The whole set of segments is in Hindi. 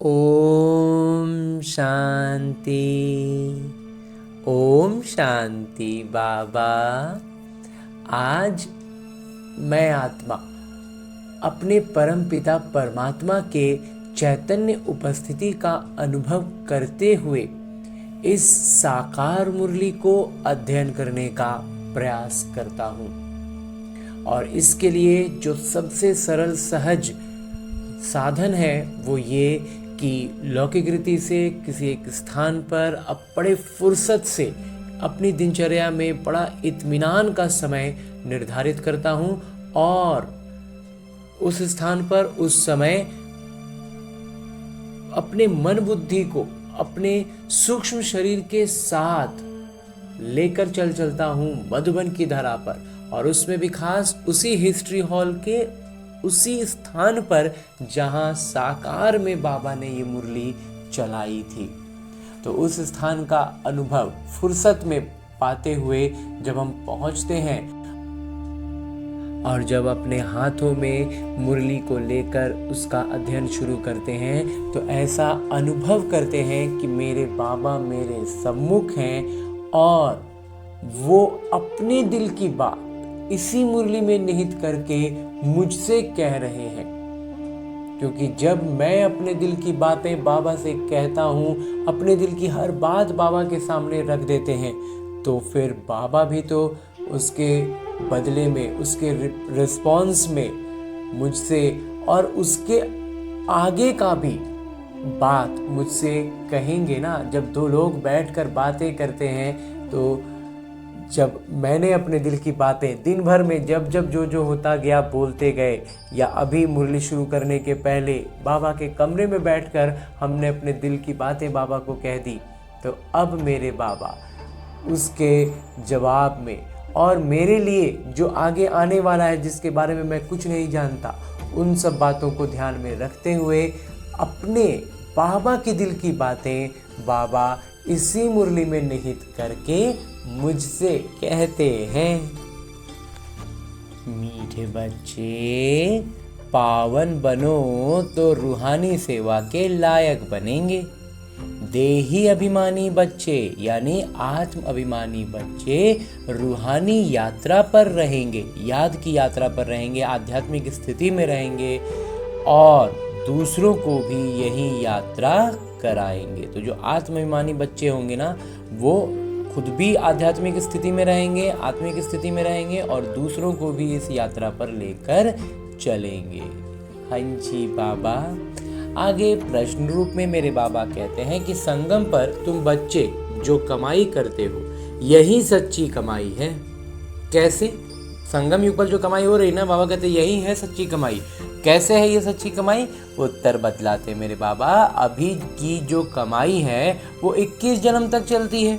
ओम शांति। ओम शांति बाबा। आज मैं आत्मा अपने परम पिता परमात्मा के चैतन्य उपस्थिति का अनुभव करते हुए इस साकार मुरली को अध्ययन करने का प्रयास करता हूँ। और इसके लिए जो सबसे सरल सहज साधन है वो ये कि लौकिक रीति से किसी एक स्थान पर अब बड़े फुर्सत से अपनी दिनचर्या में बड़ा इत्मीनान का समय निर्धारित करता हूँ और उस स्थान पर उस समय अपने मन बुद्धि को अपने सूक्ष्म शरीर के साथ लेकर चलता हूँ मधुबन की धरा पर, और उसमें भी खास उसी हिस्ट्री हॉल के उसी स्थान पर जहां साकार में बाबा ने ये मुरली चलाई थी। तो उस स्थान का अनुभव फुर्सत में पाते हुए जब हम पहुंचते हैं और जब अपने हाथों में मुरली को लेकर उसका अध्ययन शुरू करते हैं तो ऐसा अनुभव करते हैं कि मेरे बाबा मेरे सम्मुख हैं और वो अपने दिल की बात इसी मुरली में निहित करके मुझसे कह रहे हैं। क्योंकि जब मैं अपने दिल की बातें बाबा से कहता हूँ, अपने दिल की हर बात बाबा के सामने रख देते हैं, तो फिर बाबा भी तो उसके बदले में, उसके रिस्पॉन्स में मुझसे और उसके आगे का भी बात मुझसे कहेंगे ना। जब दो लोग बैठकर बातें करते हैं तो जब मैंने अपने दिल की बातें दिन भर में जब जो होता गया बोलते गए, या अभी मुरली शुरू करने के पहले बाबा के कमरे में बैठकर हमने अपने दिल की बातें बाबा को कह दी, तो अब मेरे बाबा उसके जवाब में और मेरे लिए जो आगे आने वाला है जिसके बारे में मैं कुछ नहीं जानता, उन सब बातों को ध्यान में रखते हुए अपने बाबा की दिल की बातें बाबा इसी मुरली में निहित करके मुझसे कहते हैं। मीठे बच्चे, पावन बनो तो रूहानी सेवा के लायक बनेंगे। देही अभिमानी बच्चे यानी आत्म अभिमानी बच्चे रूहानी यात्रा पर रहेंगे, याद की यात्रा पर रहेंगे, आध्यात्मिक स्थिति में रहेंगे और दूसरों को भी यही यात्रा कराएंगे। तो जो आत्माभिमानी बच्चे होंगे ना, वो खुद भी आध्यात्मिक स्थिति में रहेंगे, आत्मिक स्थिति में रहेंगे और दूसरों को भी इस यात्रा पर लेकर चलेंगे। हाँ जी बाबा। आगे प्रश्न रूप में मेरे बाबा कहते हैं कि संगम पर तुम बच्चे जो कमाई करते हो यही सच्ची कमाई है। कैसे? संगम युग पर जो कमाई हो रही ना, बाबा कहते यही है सच्ची कमाई। कैसे है ये सच्ची कमाई? उत्तर बतलाते मेरे बाबा, अभी की जो कमाई है वो 21 जन्म तक चलती है,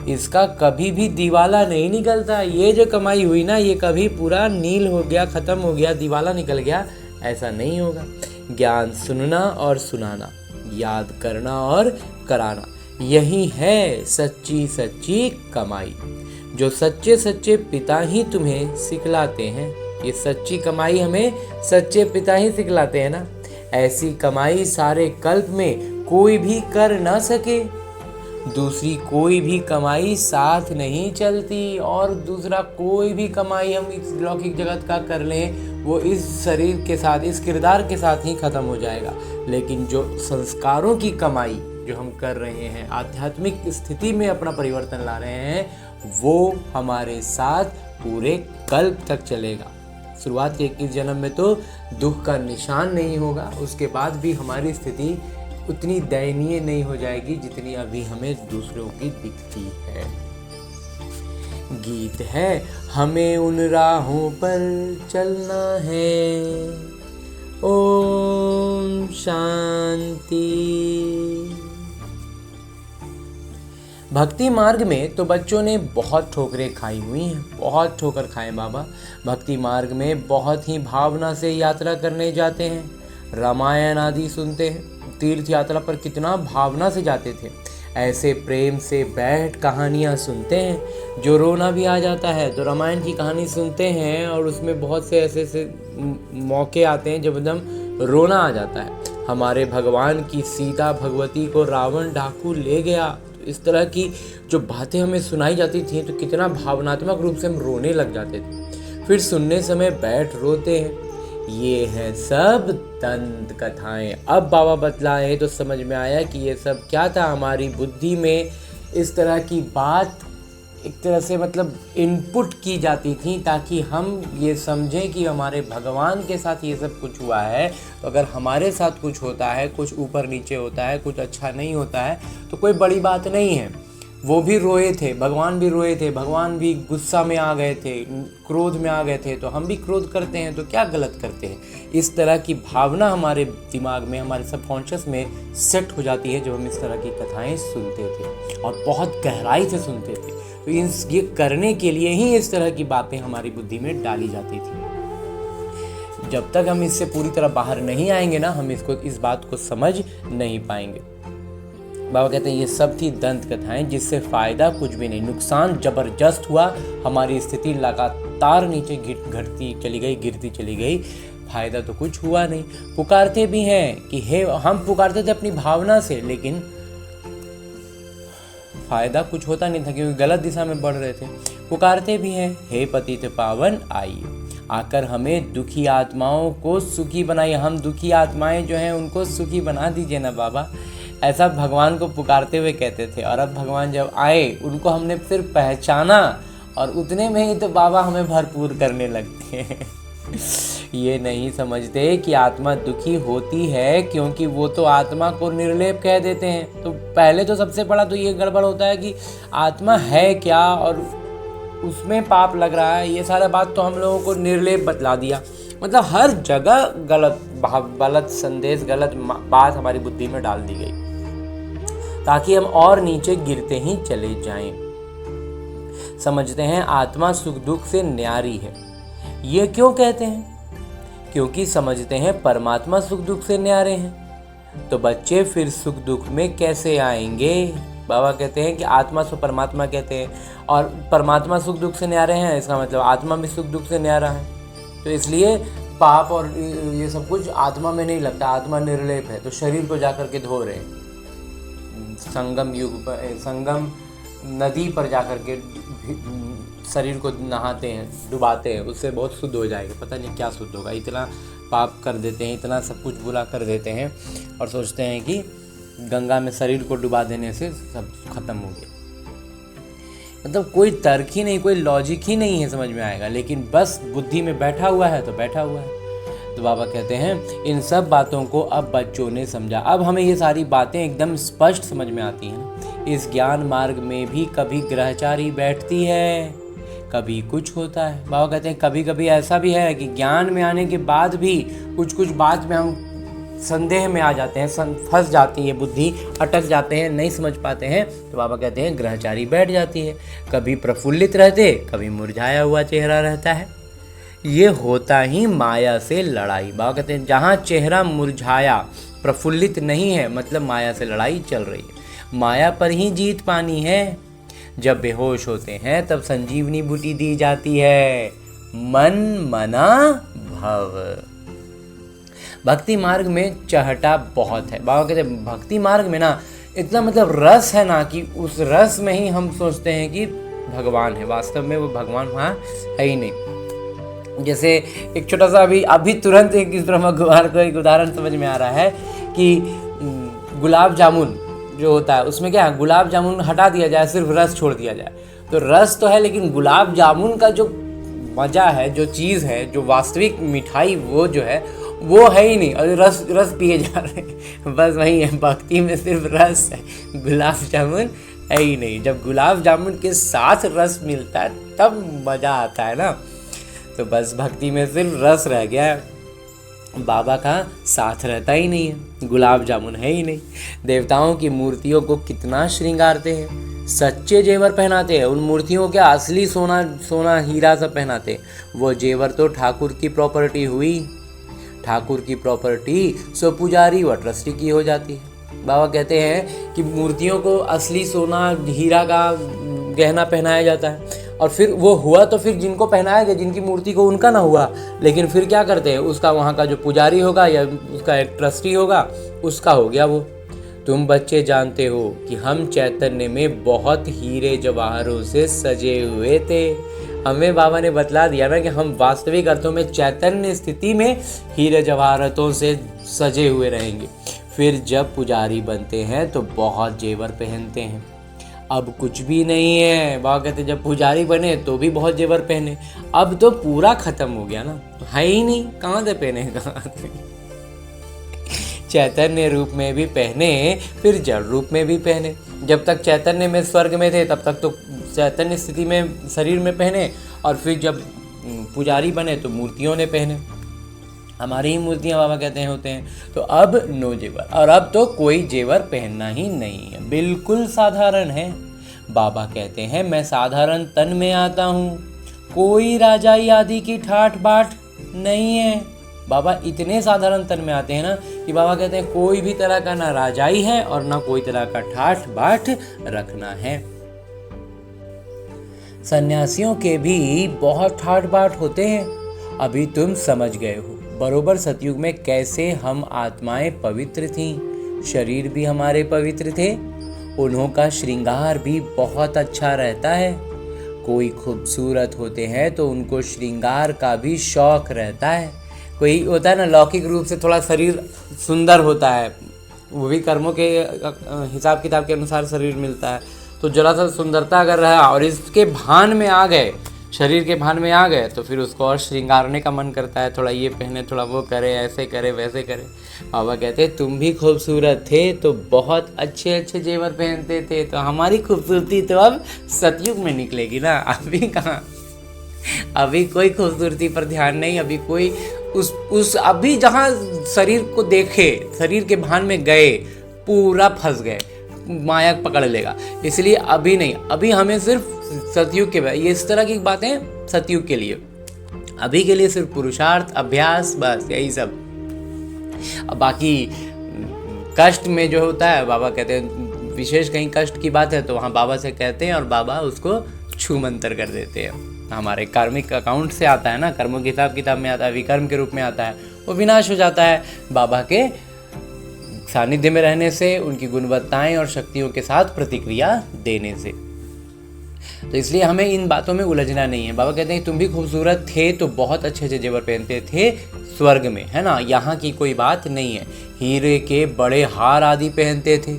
इसका कभी भी दिवाला नहीं निकलता। ये जो कमाई हुई ना, ये कभी पूरा नील हो गया, खत्म हो गया, दिवाला निकल गया, ऐसा नहीं होगा। ज्ञान सुनना और सुनाना, याद करना और कराना, यही है सच्ची सच्ची कमाई जो सच्चे सच्चे पिता ही तुम्हें सिखलाते हैं। ये सच्ची कमाई हमें सच्चे पिता ही सिखलाते हैं ना। ऐसी कमाई सारे कल्प में कोई भी कर ना सके, दूसरी कोई भी कमाई साथ नहीं चलती, और दूसरा कोई भी कमाई हम इस लौकिक जगत का कर लें वो इस शरीर के साथ, इस किरदार के साथ ही खत्म हो जाएगा। लेकिन जो संस्कारों की कमाई जो हम कर रहे हैं, आध्यात्मिक स्थिति में अपना परिवर्तन ला रहे हैं, वो हमारे साथ पूरे कल्प तक चलेगा। शुरुआत के 21 जन्म में तो दुख का निशान नहीं होगा, उसके बाद भी हमारी स्थिति उतनी दयनीय नहीं हो जाएगी जितनी अभी हमें दूसरों की दिखती है। गीत है, हमें उन राहों पर चलना है। ओम शांति। भक्ति मार्ग में तो बच्चों ने बहुत ठोकरें खाई हुई हैं, बहुत ठोकर खाए बाबा। भक्ति मार्ग में बहुत ही भावना से यात्रा करने जाते हैं, रामायण आदि सुनते हैं, तीर्थ यात्रा पर कितना भावना से जाते थे। ऐसे प्रेम से बैठ कहानियाँ सुनते हैं, जो रोना भी आ जाता है तो रामायण की कहानी सुनते हैं और उसमें बहुत से ऐसे मौके आते हैं जब एकदम रोना आ जाता है। हमारे भगवान की सीता भगवती को रावण डाकू ले गया। तो इस तरह की जो बातें हमें सुनाई जाती थी तो कितना भावनात्मक रूप से हम रोने लग जाते थे, फिर सुनने समय बैठ रोते हैं। ये है सब दंत कथाएं। अब बाबा बतलाए तो समझ में आया कि ये सब क्या था, हमारी बुद्धि में इस तरह की बात एक तरह से मतलब इनपुट की जाती थी ताकि हम ये समझें कि हमारे भगवान के साथ ये सब कुछ हुआ है। तो अगर हमारे साथ कुछ होता है, कुछ ऊपर नीचे होता है, कुछ अच्छा नहीं होता है तो कोई बड़ी बात नहीं है। वो भी रोए थे, भगवान भी रोए थे, भगवान भी गुस्सा में आ गए थे, क्रोध में आ गए थे, तो हम भी क्रोध करते हैं तो क्या गलत करते हैं। इस तरह की भावना हमारे दिमाग में, हमारे सबकॉन्शियस में सेट हो जाती है जब हम इस तरह की कथाएं सुनते थे और बहुत गहराई से सुनते थे। तो ये करने के लिए ही इस तरह की बातें हमारी बुद्धि में डाली जाती थी। जब तक हम इससे पूरी तरह बाहर नहीं आएंगे ना, हम इस बात को समझ नहीं पाएंगे। बाबा कहते हैं ये सब थी दंत कथाएं जिससे फायदा कुछ भी नहीं, नुकसान जबरदस्त हुआ। हमारी स्थिति लगातार नीचे गिरती चली गई, फायदा तो कुछ हुआ नहीं। पुकारते भी हैं कि हे, हम पुकारते थे अपनी भावना से, लेकिन फायदा कुछ होता नहीं था क्योंकि गलत दिशा में बढ़ रहे थे। पुकारते भी हैं, हे पतित पावन आइए, आकर हमें दुखी आत्माओं को सुखी बनाइए। हम दुखी आत्माएं जो हैं उनको सुखी बना दीजिए ना बाबा। ऐसा भगवान को पुकारते हुए कहते थे। और अब भगवान जब आए, उनको हमने फिर पहचाना और उतने में ही तो बाबा हमें भरपूर करने लगते हैं। ये नहीं समझते कि आत्मा दुखी होती है क्योंकि वो तो आत्मा को निर्लेप कह देते हैं। तो पहले तो सबसे बड़ा तो ये गड़बड़ होता है कि आत्मा है क्या और उसमें पाप लग रहा है। ये सारा बात तो हम लोगों को निर्लेप बतला दिया। मतलब हर जगह गलत संदेश, गलत बात हमारी बुद्धि में डाल दी गई ताकि हम और नीचे गिरते ही चले जाएं। समझते हैं आत्मा सुख दुख से न्यारी है। ये क्यों कहते हैं? क्योंकि समझते हैं परमात्मा सुख दुख से न्यारे हैं। तो बच्चे फिर सुख दुख में कैसे आएंगे? बाबा कहते हैं कि आत्मा से परमात्मा कहते हैं और परमात्मा सुख दुख से न्यारे हैं, इसका मतलब आत्मा भी सुख दुख से न्यारा है। तो इसलिए पाप और ये सब कुछ आत्मा में नहीं लगता, आत्मा निर्लेप है। तो शरीर को जाकर के धो रहे हैं, संगम नदी पर जाकर के शरीर को नहाते हैं, डुबाते हैं, उससे बहुत शुद्ध हो जाएगा। पता नहीं क्या शुद्ध होगा। इतना पाप कर देते हैं, इतना सब कुछ बुरा कर देते हैं और सोचते हैं कि गंगा में शरीर को डुबा देने से सब खत्म हो गया। मतलब कोई तर्क ही नहीं, कोई लॉजिक ही नहीं है समझ में आएगा, लेकिन बस बुद्धि में बैठा हुआ है तो बैठा हुआ है। तो बाबा कहते हैं इन सब बातों को अब बच्चों ने समझा। अब हमें ये सारी बातें एकदम स्पष्ट समझ में आती हैं। इस ज्ञान मार्ग में भी कभी ग्रहचारी बैठती है, कभी कुछ होता है। बाबा कहते हैं कभी कभी ऐसा भी है कि ज्ञान में आने के बाद भी कुछ बात में हम संदेह में आ जाते हैं, फंस जाती है बुद्धि, अटक जाते हैं, नहीं समझ पाते हैं। तो बाबा कहते हैं ग्रहचारी बैठ जाती है। कभी प्रफुल्लित रहते, कभी मुरझाया हुआ चेहरा रहता है। ये होता ही माया से लड़ाई। बाबा कहते हैं जहाँ चेहरा मुरझाया, प्रफुल्लित नहीं है, मतलब माया से लड़ाई चल रही है। माया पर ही जीत पानी है। जब बेहोश होते हैं तब संजीवनी बूटी दी जाती है, मन मना भव। भक्ति मार्ग में चहटा बहुत है। बाबा कहते हैं भक्ति मार्ग में ना इतना मतलब रस है ना कि उस रस में ही हम सोचते हैं कि भगवान है। वास्तव में वो भगवान वहाँ है ही नहीं। जैसे एक छोटा सा अभी तुरंत एक इस ब्रह्म कुमार को एक उदाहरण समझ में आ रहा है कि गुलाब जामुन जो होता है उसमें क्या है, गुलाब जामुन हटा दिया जाए, सिर्फ रस छोड़ दिया जाए तो रस तो है, लेकिन गुलाब जामुन का जो मज़ा है, जो चीज़ है, जो वास्तविक मिठाई वो जो है वो है ही नहीं और रस पिए जा रहे हैं। बस वही है, भक्ति में सिर्फ रस है, गुलाब जामुन है ही नहीं। जब गुलाब जामुन के साथ रस मिलता है तब मज़ा आता है ना। तो बस भक्ति में सिर्फ रस रह गया है, बाबा का साथ रहता ही नहीं है, गुलाब जामुन है ही नहीं। देवताओं की मूर्तियों को कितना श्रृंगारते हैं, सच्चे जेवर पहनाते हैं। उन मूर्तियों को क्या असली सोना हीरा सब पहनाते हैं। वो जेवर तो ठाकुर की प्रॉपर्टी हुई, ठाकुर की प्रॉपर्टी सो पुजारी व ट्रस्टी की हो जाती है। बाबा कहते हैं कि मूर्तियों को असली सोना हीरा का गहना पहनाया जाता है, और फिर वो हुआ तो फिर जिनको पहनाया गया, जिनकी मूर्ति को, उनका ना हुआ, लेकिन फिर क्या करते हैं, उसका वहाँ का जो पुजारी होगा या उसका एक ट्रस्टी होगा, उसका हो गया वो। तुम बच्चे जानते हो कि हम चैतन्य में बहुत हीरे जवाहरों से सजे हुए थे। हमें बाबा ने बतला दिया ना कि हम वास्तविक अर्थों में चैतन्य स्थिति में हीरे जवाहरातों से सजे हुए रहेंगे। फिर जब पुजारी बनते हैं तो बहुत जेवर पहनते हैं। अब कुछ भी नहीं है, बाबा कहते जब पुजारी बने तो भी बहुत जेवर पहने, अब तो पूरा खत्म हो गया ना, है ही नहीं, कहाँ से पहने, कहाँ से। चैतन्य रूप में भी पहने, फिर जड़ रूप में भी पहने। जब तक चैतन्य में स्वर्ग में थे तब तक तो चैतन्य स्थिति में शरीर में पहने, और फिर जब पुजारी बने तो मूर्तियों ने पहने। हमारी ही मूर्तियाँ बाबा कहते हैं होते हैं। तो अब नो जेवर, और अब तो कोई जेवर पहनना ही नहीं है, बिल्कुल साधारण है। बाबा कहते हैं मैं साधारण तन में आता हूँ, कोई राजाई आदि की ठाठ बाट नहीं है। बाबा इतने साधारण तन में आते हैं ना कि बाबा कहते हैं कोई भी तरह का ना राजाई है और ना कोई तरह का ठाठ बाट रखना है। सन्यासियों के भी बहुत ठाठ बाट होते हैं, अभी तुम समझ गए हो। बरोबर सतयुग में कैसे हम आत्माएं पवित्र थीं, शरीर भी हमारे पवित्र थे, उन्हों का श्रृंगार भी बहुत अच्छा रहता है। कोई खूबसूरत होते हैं तो उनको श्रृंगार का भी शौक रहता है। कोई होता है ना लौकिक रूप से थोड़ा शरीर सुंदर होता है, वो भी कर्मों के हिसाब किताब के अनुसार शरीर मिलता है, तो जरा सा सुंदरता अगर रहा और इसके भान में आ गए, शरीर के भान में आ गए, तो फिर उसको और श्रृंगारने का मन करता है, थोड़ा ये पहने, थोड़ा वो करे, ऐसे करे वैसे करे। बाबा कहते तुम भी खूबसूरत थे तो बहुत अच्छे अच्छे जेवर पहनते थे, तो हमारी खूबसूरती तो अब सतयुग में निकलेगी ना, अभी कहाँ, अभी कोई खूबसूरती पर ध्यान नहीं, अभी कोई उस अभी जहाँ शरीर को देखे, शरीर के भान में गए, पूरा फंस गए, माया पकड़ लेगा, इसलिए अभी नहीं, अभी हमें सिर्फ सतयुग के, ये इस तरह की बातें सतयुग के लिए, अभी के लिए सिर्फ पुरुषार्थ, अभ्यास, बस यही सब। अब बाकी कष्ट में जो होता है, बाबा कहते हैं विशेष कहीं कष्ट की बात है तो वहाँ बाबा से कहते हैं और बाबा उसको छू मंतर कर देते हैं। हमारे कार्मिक अकाउंट से आता है ना, कर्मों की हिसाब किताब में आता है, विकर्म के रूप में आता है, वो विनाश हो जाता है बाबा के सानिध्य में रहने से, उनकी गुणवत्ताएं और शक्तियों के साथ प्रतिक्रिया देने से। तो इसलिए हमें इन बातों में उलझना नहीं है। बाबा कहते हैं तुम भी खूबसूरत थे तो बहुत अच्छे अच्छे जेवर पहनते थे स्वर्ग में, है ना, यहाँ की कोई बात नहीं है। हीरे के बड़े हार आदि पहनते थे,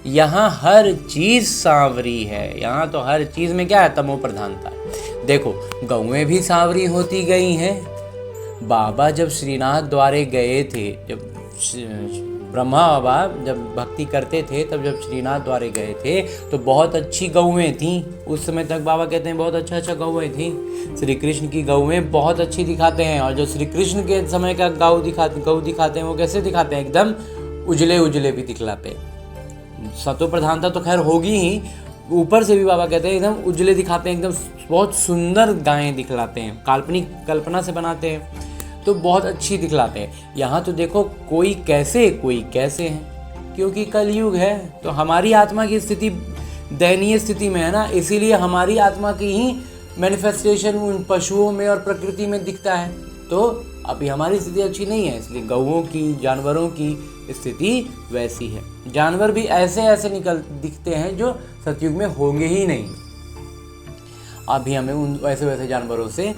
यहाँ हर चीज़ सांवरी है, यहाँ तो हर चीज़ में क्या है, तमो प्रधानता है। देखो गौएं भी सांवरी होती गई हैं। बाबा जब श्रीनाथ द्वारे गए थे, जब ब्रह्मा बाबा जब भक्ति करते थे, तब जब श्रीनाथ द्वारे गए थे तो बहुत अच्छी गौएं थीं। उस समय तक बाबा कहते हैं बहुत अच्छा गौएं थीं। श्री कृष्ण की गौएं बहुत अच्छी दिखाते हैं, और जो श्री कृष्ण के समय का गौ दिखाते हैं वो कैसे दिखाते हैं, एकदम उजले उजले भी दिखलाते हैं। सतो प्रधानता तो खैर होगी ही, ऊपर से भी बाबा कहते हैं एकदम उजले दिखाते हैं, एकदम बहुत सुंदर गायें दिखलाते हैं, काल्पनिक कल्पना से बनाते हैं तो बहुत अच्छी दिखलाते हैं। यहाँ तो देखो कोई कैसे है, क्योंकि कलयुग है, तो हमारी आत्मा की स्थिति दयनीय स्थिति में है ना, इसीलिए हमारी आत्मा की ही मैनिफेस्टेशन उन पशुओं में और प्रकृति में दिखता है। तो अभी हमारी स्थिति अच्छी नहीं है, इसलिए गौओं की, जानवरों की स्थिति वैसी है। जानवर भी ऐसे दिखते हैं जो सतयुग में होंगे ही नहीं। अभी हमें उन वैसे जानवरों से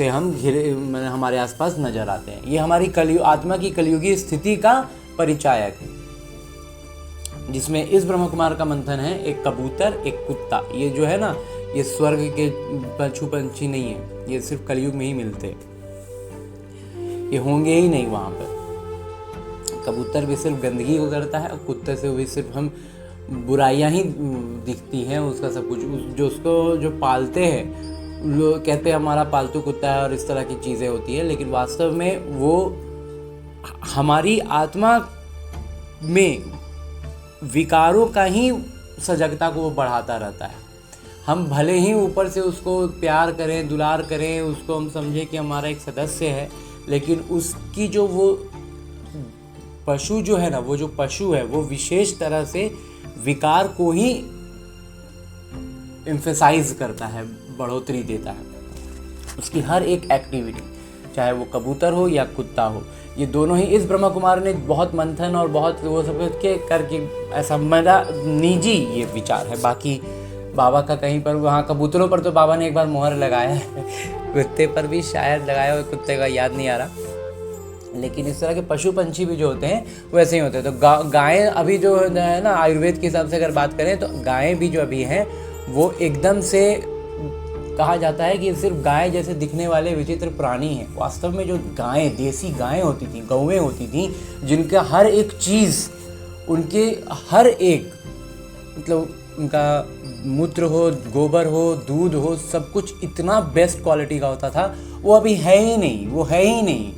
हम घिरे, हमारे आसपास नजर आते हैं। ये हमारी आत्मा की कलयुगी स्थिति का परिचायक है, जिसमें इस ब्रह्म कुमार का मंथन है, एक कबूतर, एक कुत्ता। ये जो है ना, ये स्वर्ग के पशु पंछी नहीं है, ये सिर्फ कलयुग में ही मिलते, ये होंगे ही नहीं वहाँ पर। कबूतर भी सिर्फ गंदगी को करता है, और कुत्ते से भी सिर्फ हम बुराइयां ही दिखती हैं, उसका सब कुछ। जो उसको जो पालते हैं, लोग कहते हैं हमारा पालतू कुत्ता है और इस तरह की चीज़ें होती है, लेकिन वास्तव में वो हमारी आत्मा में विकारों का ही सजगता को वो बढ़ाता रहता है। हम भले ही ऊपर से उसको प्यार करें, दुलार करें, उसको हम समझें कि हमारा एक सदस्य है, लेकिन उसकी जो वो पशु जो है ना, वो जो पशु है वो विशेष तरह से विकार को ही एम्फेसाइज करता है, बढ़ोतरी देता है, उसकी हर एक एक्टिविटी, चाहे वो कबूतर हो या कुत्ता हो। ये दोनों ही इस ब्रह्मा कुमार ने बहुत मंथन और बहुत वो सब के करके, ऐसा मेरा निजी ये विचार है। बाकी बाबा का कहीं पर, वहाँ कबूतरों पर तो बाबा ने एक बार मोहर लगाया है, कुत्ते पर भी शायद लगाया हो, कुत्ते का याद नहीं आ रहा। लेकिन इस तरह के पशु पंछी भी जो होते हैं वैसे ही होते हैं। तो गायें अभी जो है ना, आयुर्वेद के हिसाब से अगर बात करें तो गायें भी जो अभी हैं वो एकदम से कहा जाता है कि सिर्फ गाय जैसे दिखने वाले विचित्र प्राणी हैं। वास्तव में जो गायें, देसी गायें होती थी, गौएं होती थी, जिनका हर एक चीज़, उनके हर एक मतलब उनका मूत्र हो, गोबर हो, दूध हो, सब कुछ इतना बेस्ट क्वालिटी का होता था। वो अभी है ही नहीं, वो है ही नहीं।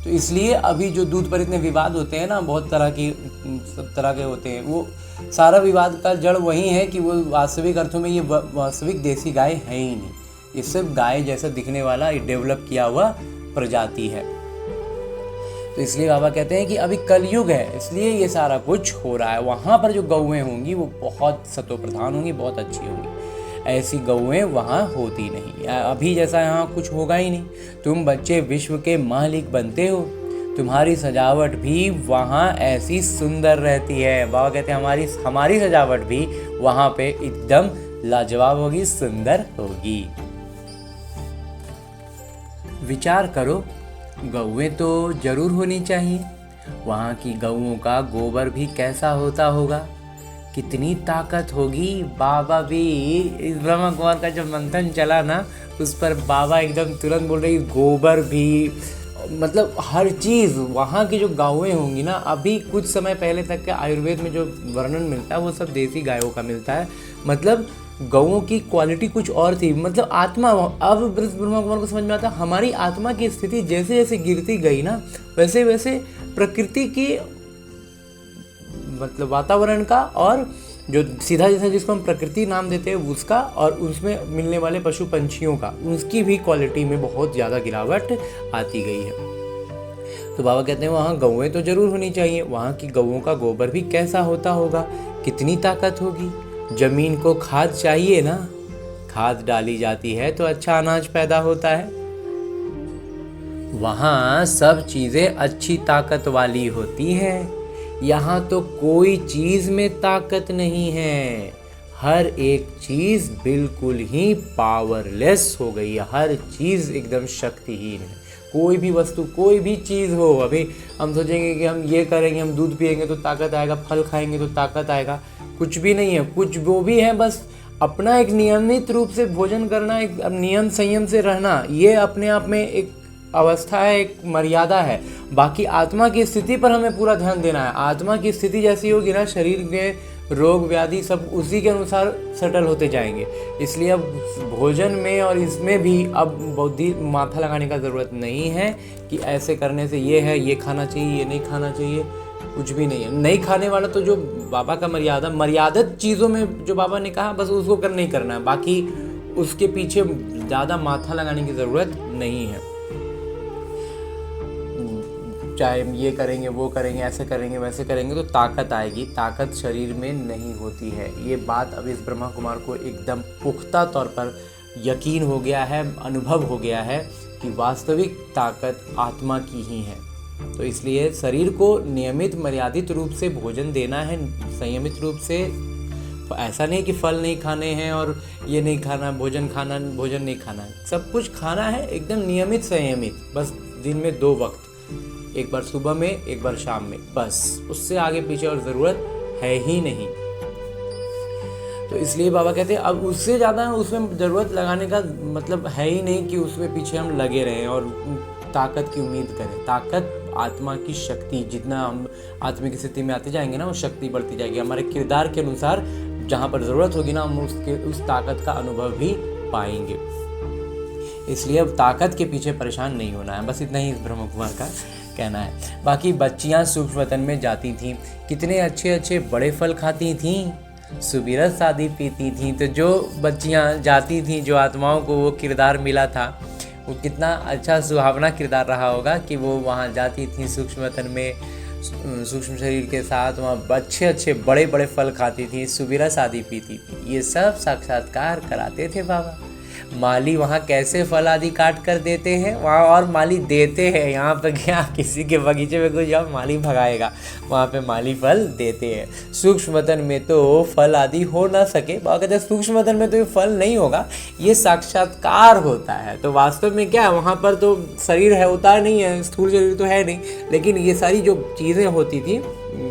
तो इसलिए अभी जो दूध पर इतने विवाद होते हैं ना, बहुत तरह की, सब तरह के होते हैं, वो सारा विवाद का जड़ वही है कि वो वास्तविक अर्थों में ये वास्तविक देसी गाय है ही नहीं। ये सिर्फ गाय जैसा दिखने वाला डेवलप किया हुआ प्रजाति है। तो इसलिए बाबा कहते हैं कि अभी कलयुग है, इसलिए ये सारा कुछ हो रहा है। वहाँ पर जो गौएं होंगी वो बहुत सतो प्रधान होंगी, बहुत अच्छी होंगी। ऐसी गौएं वहाँ होती नहीं, अभी जैसा यहाँ कुछ होगा ही नहीं। तुम बच्चे विश्व के मालिक बनते हो, तुम्हारी सजावट भी वहाँ ऐसी सुंदर रहती है। बाबा कहते हैं हमारी सजावट भी वहाँ पे एकदम लाजवाब होगी, सुंदर होगी। विचार करो, गौएं तो जरूर होनी चाहिए। वहाँ की गौओं का गोबर भी कैसा होता होगा, कितनी ताकत होगी। बाबा भी इस ब्रह्मा कुमार का जब मंथन चला ना, उस पर बाबा एकदम तुरंत बोल रही गोबर भी, मतलब हर चीज़। वहाँ की जो गायें होंगी ना, अभी कुछ समय पहले तक के आयुर्वेद में जो वर्णन मिलता है वो सब देसी गायों का मिलता है। मतलब गौओं की क्वालिटी कुछ और थी, मतलब आत्मा। अब ब्रह्मा कुमार को समझ में आता, हमारी आत्मा की स्थिति जैसे जैसे गिरती गई ना, वैसे वैसे प्रकृति की, मतलब वातावरण का, और जो सीधा जैसा जिसको हम प्रकृति नाम देते हैं उसका, और उसमें मिलने वाले पशु पंछियों का, उसकी भी क्वालिटी में बहुत ज़्यादा गिरावट आती गई है। तो बाबा कहते हैं वहाँ गौएं तो जरूर होनी चाहिए। वहाँ की गौओं का गोबर भी कैसा होता होगा, कितनी ताकत होगी। जमीन को खाद चाहिए ना, खाद डाली जाती है तो अच्छा अनाज पैदा होता है। वहाँ सब चीज़ें अच्छी ताकत वाली होती हैं। यहाँ तो कोई चीज़ में ताकत नहीं है, हर एक चीज़ बिल्कुल ही पावरलेस हो गई है, हर चीज़ एकदम शक्तिहीन है। कोई भी वस्तु, कोई भी चीज़ हो, अभी हम सोचेंगे कि हम ये करेंगे, हम दूध पिएंगे तो ताकत आएगा, फल खाएंगे तो ताकत आएगा, कुछ भी नहीं है। कुछ वो भी है, बस अपना एक नियमित रूप से भोजन करना, एक नियम संयम से रहना, ये अपने आप में एक अवस्था है, एक मर्यादा है। बाकी आत्मा की स्थिति पर हमें पूरा ध्यान देना है। आत्मा की स्थिति जैसी होगी ना, शरीर के रोग व्याधि सब उसी के अनुसार सेटल होते जाएंगे। इसलिए अब भोजन में और इसमें भी अब बुद्धि माथा लगाने का ज़रूरत नहीं है कि ऐसे करने से ये है, ये खाना चाहिए, ये नहीं खाना चाहिए, कुछ भी नहीं है। नहीं खाने वाला तो जो बाबा का मर्यादित चीज़ों में जो बाबा ने कहा, बस उसको नहीं करना है। बाकी उसके पीछे ज़्यादा माथा लगाने की ज़रूरत नहीं है। चाहे ये करेंगे, वो करेंगे, ऐसे करेंगे, वैसे करेंगे तो ताकत आएगी, ताकत शरीर में नहीं होती है। ये बात अब इस ब्रह्मा कुमार को एकदम पुख्ता तौर पर यकीन हो गया है, अनुभव हो गया है कि वास्तविक ताकत आत्मा की ही है। तो इसलिए शरीर को नियमित मर्यादित रूप से भोजन देना है, संयमित रूप से। ऐसा नहीं कि फल नहीं खाने हैं और ये नहीं खाना, भोजन नहीं खाना है, सब कुछ खाना है एकदम नियमित संयमित। बस दिन में 2 वक्त, एक बार सुबह में, एक बार शाम में, बस उससे आगे पीछे और ज़रूरत है ही नहीं। तो इसलिए बाबा कहते हैं अब उससे ज़्यादा उसमें ज़रूरत लगाने का मतलब है ही नहीं कि उसमें पीछे हम लगे रहें और ताकत की उम्मीद करें। ताकत आत्मा की शक्ति, जितना हम आत्मिक स्थिति में आते जाएंगे ना, वो शक्ति बढ़ती जाएगी। हमारे किरदार के अनुसार जहाँ पर ज़रूरत होगी ना, हम उस ताकत का अनुभव भी पाएंगे। इसलिए अब ताकत के पीछे परेशान नहीं होना है। बस इतना ही इस ब्रह्म कुमार का कहना है। बाकी बच्चियाँ सूक्ष्म वतन में जाती थीं, कितने अच्छे अच्छे बड़े फल खाती थीं, सुबीरत शादी पीती थीं। तो जो बच्चियाँ जाती थीं, जो आत्माओं को वो किरदार मिला था, वो कितना अच्छा सुहावना किरदार रहा होगा कि वो वहाँ जाती थीं सूक्ष्म वतन में, सूक्ष्म शरीर के साथ वहाँ अच्छे अच्छे बड़े बड़े फल खाती थी, सुबीरत शादी पीती थी। ये सब साक्षात्कार कराते थे बाबा। माली वहाँ कैसे फल आदि काट कर देते हैं, वहाँ और माली देते हैं। यहाँ पर क्या किसी के बगीचे में कुछ जाओ माली भगाएगा, वहाँ पे माली फल देते हैं। सूक्ष्म वतन में तो फल आदि हो ना सके, बाबा कहते हैं सूक्ष्म वतन में तो ये फल नहीं होगा, ये साक्षात्कार होता है। तो वास्तव में क्या है, वहाँ पर तो शरीर है होता नहीं है, स्थूल शरीर तो है नहीं, लेकिन ये सारी जो चीज़ें होती थी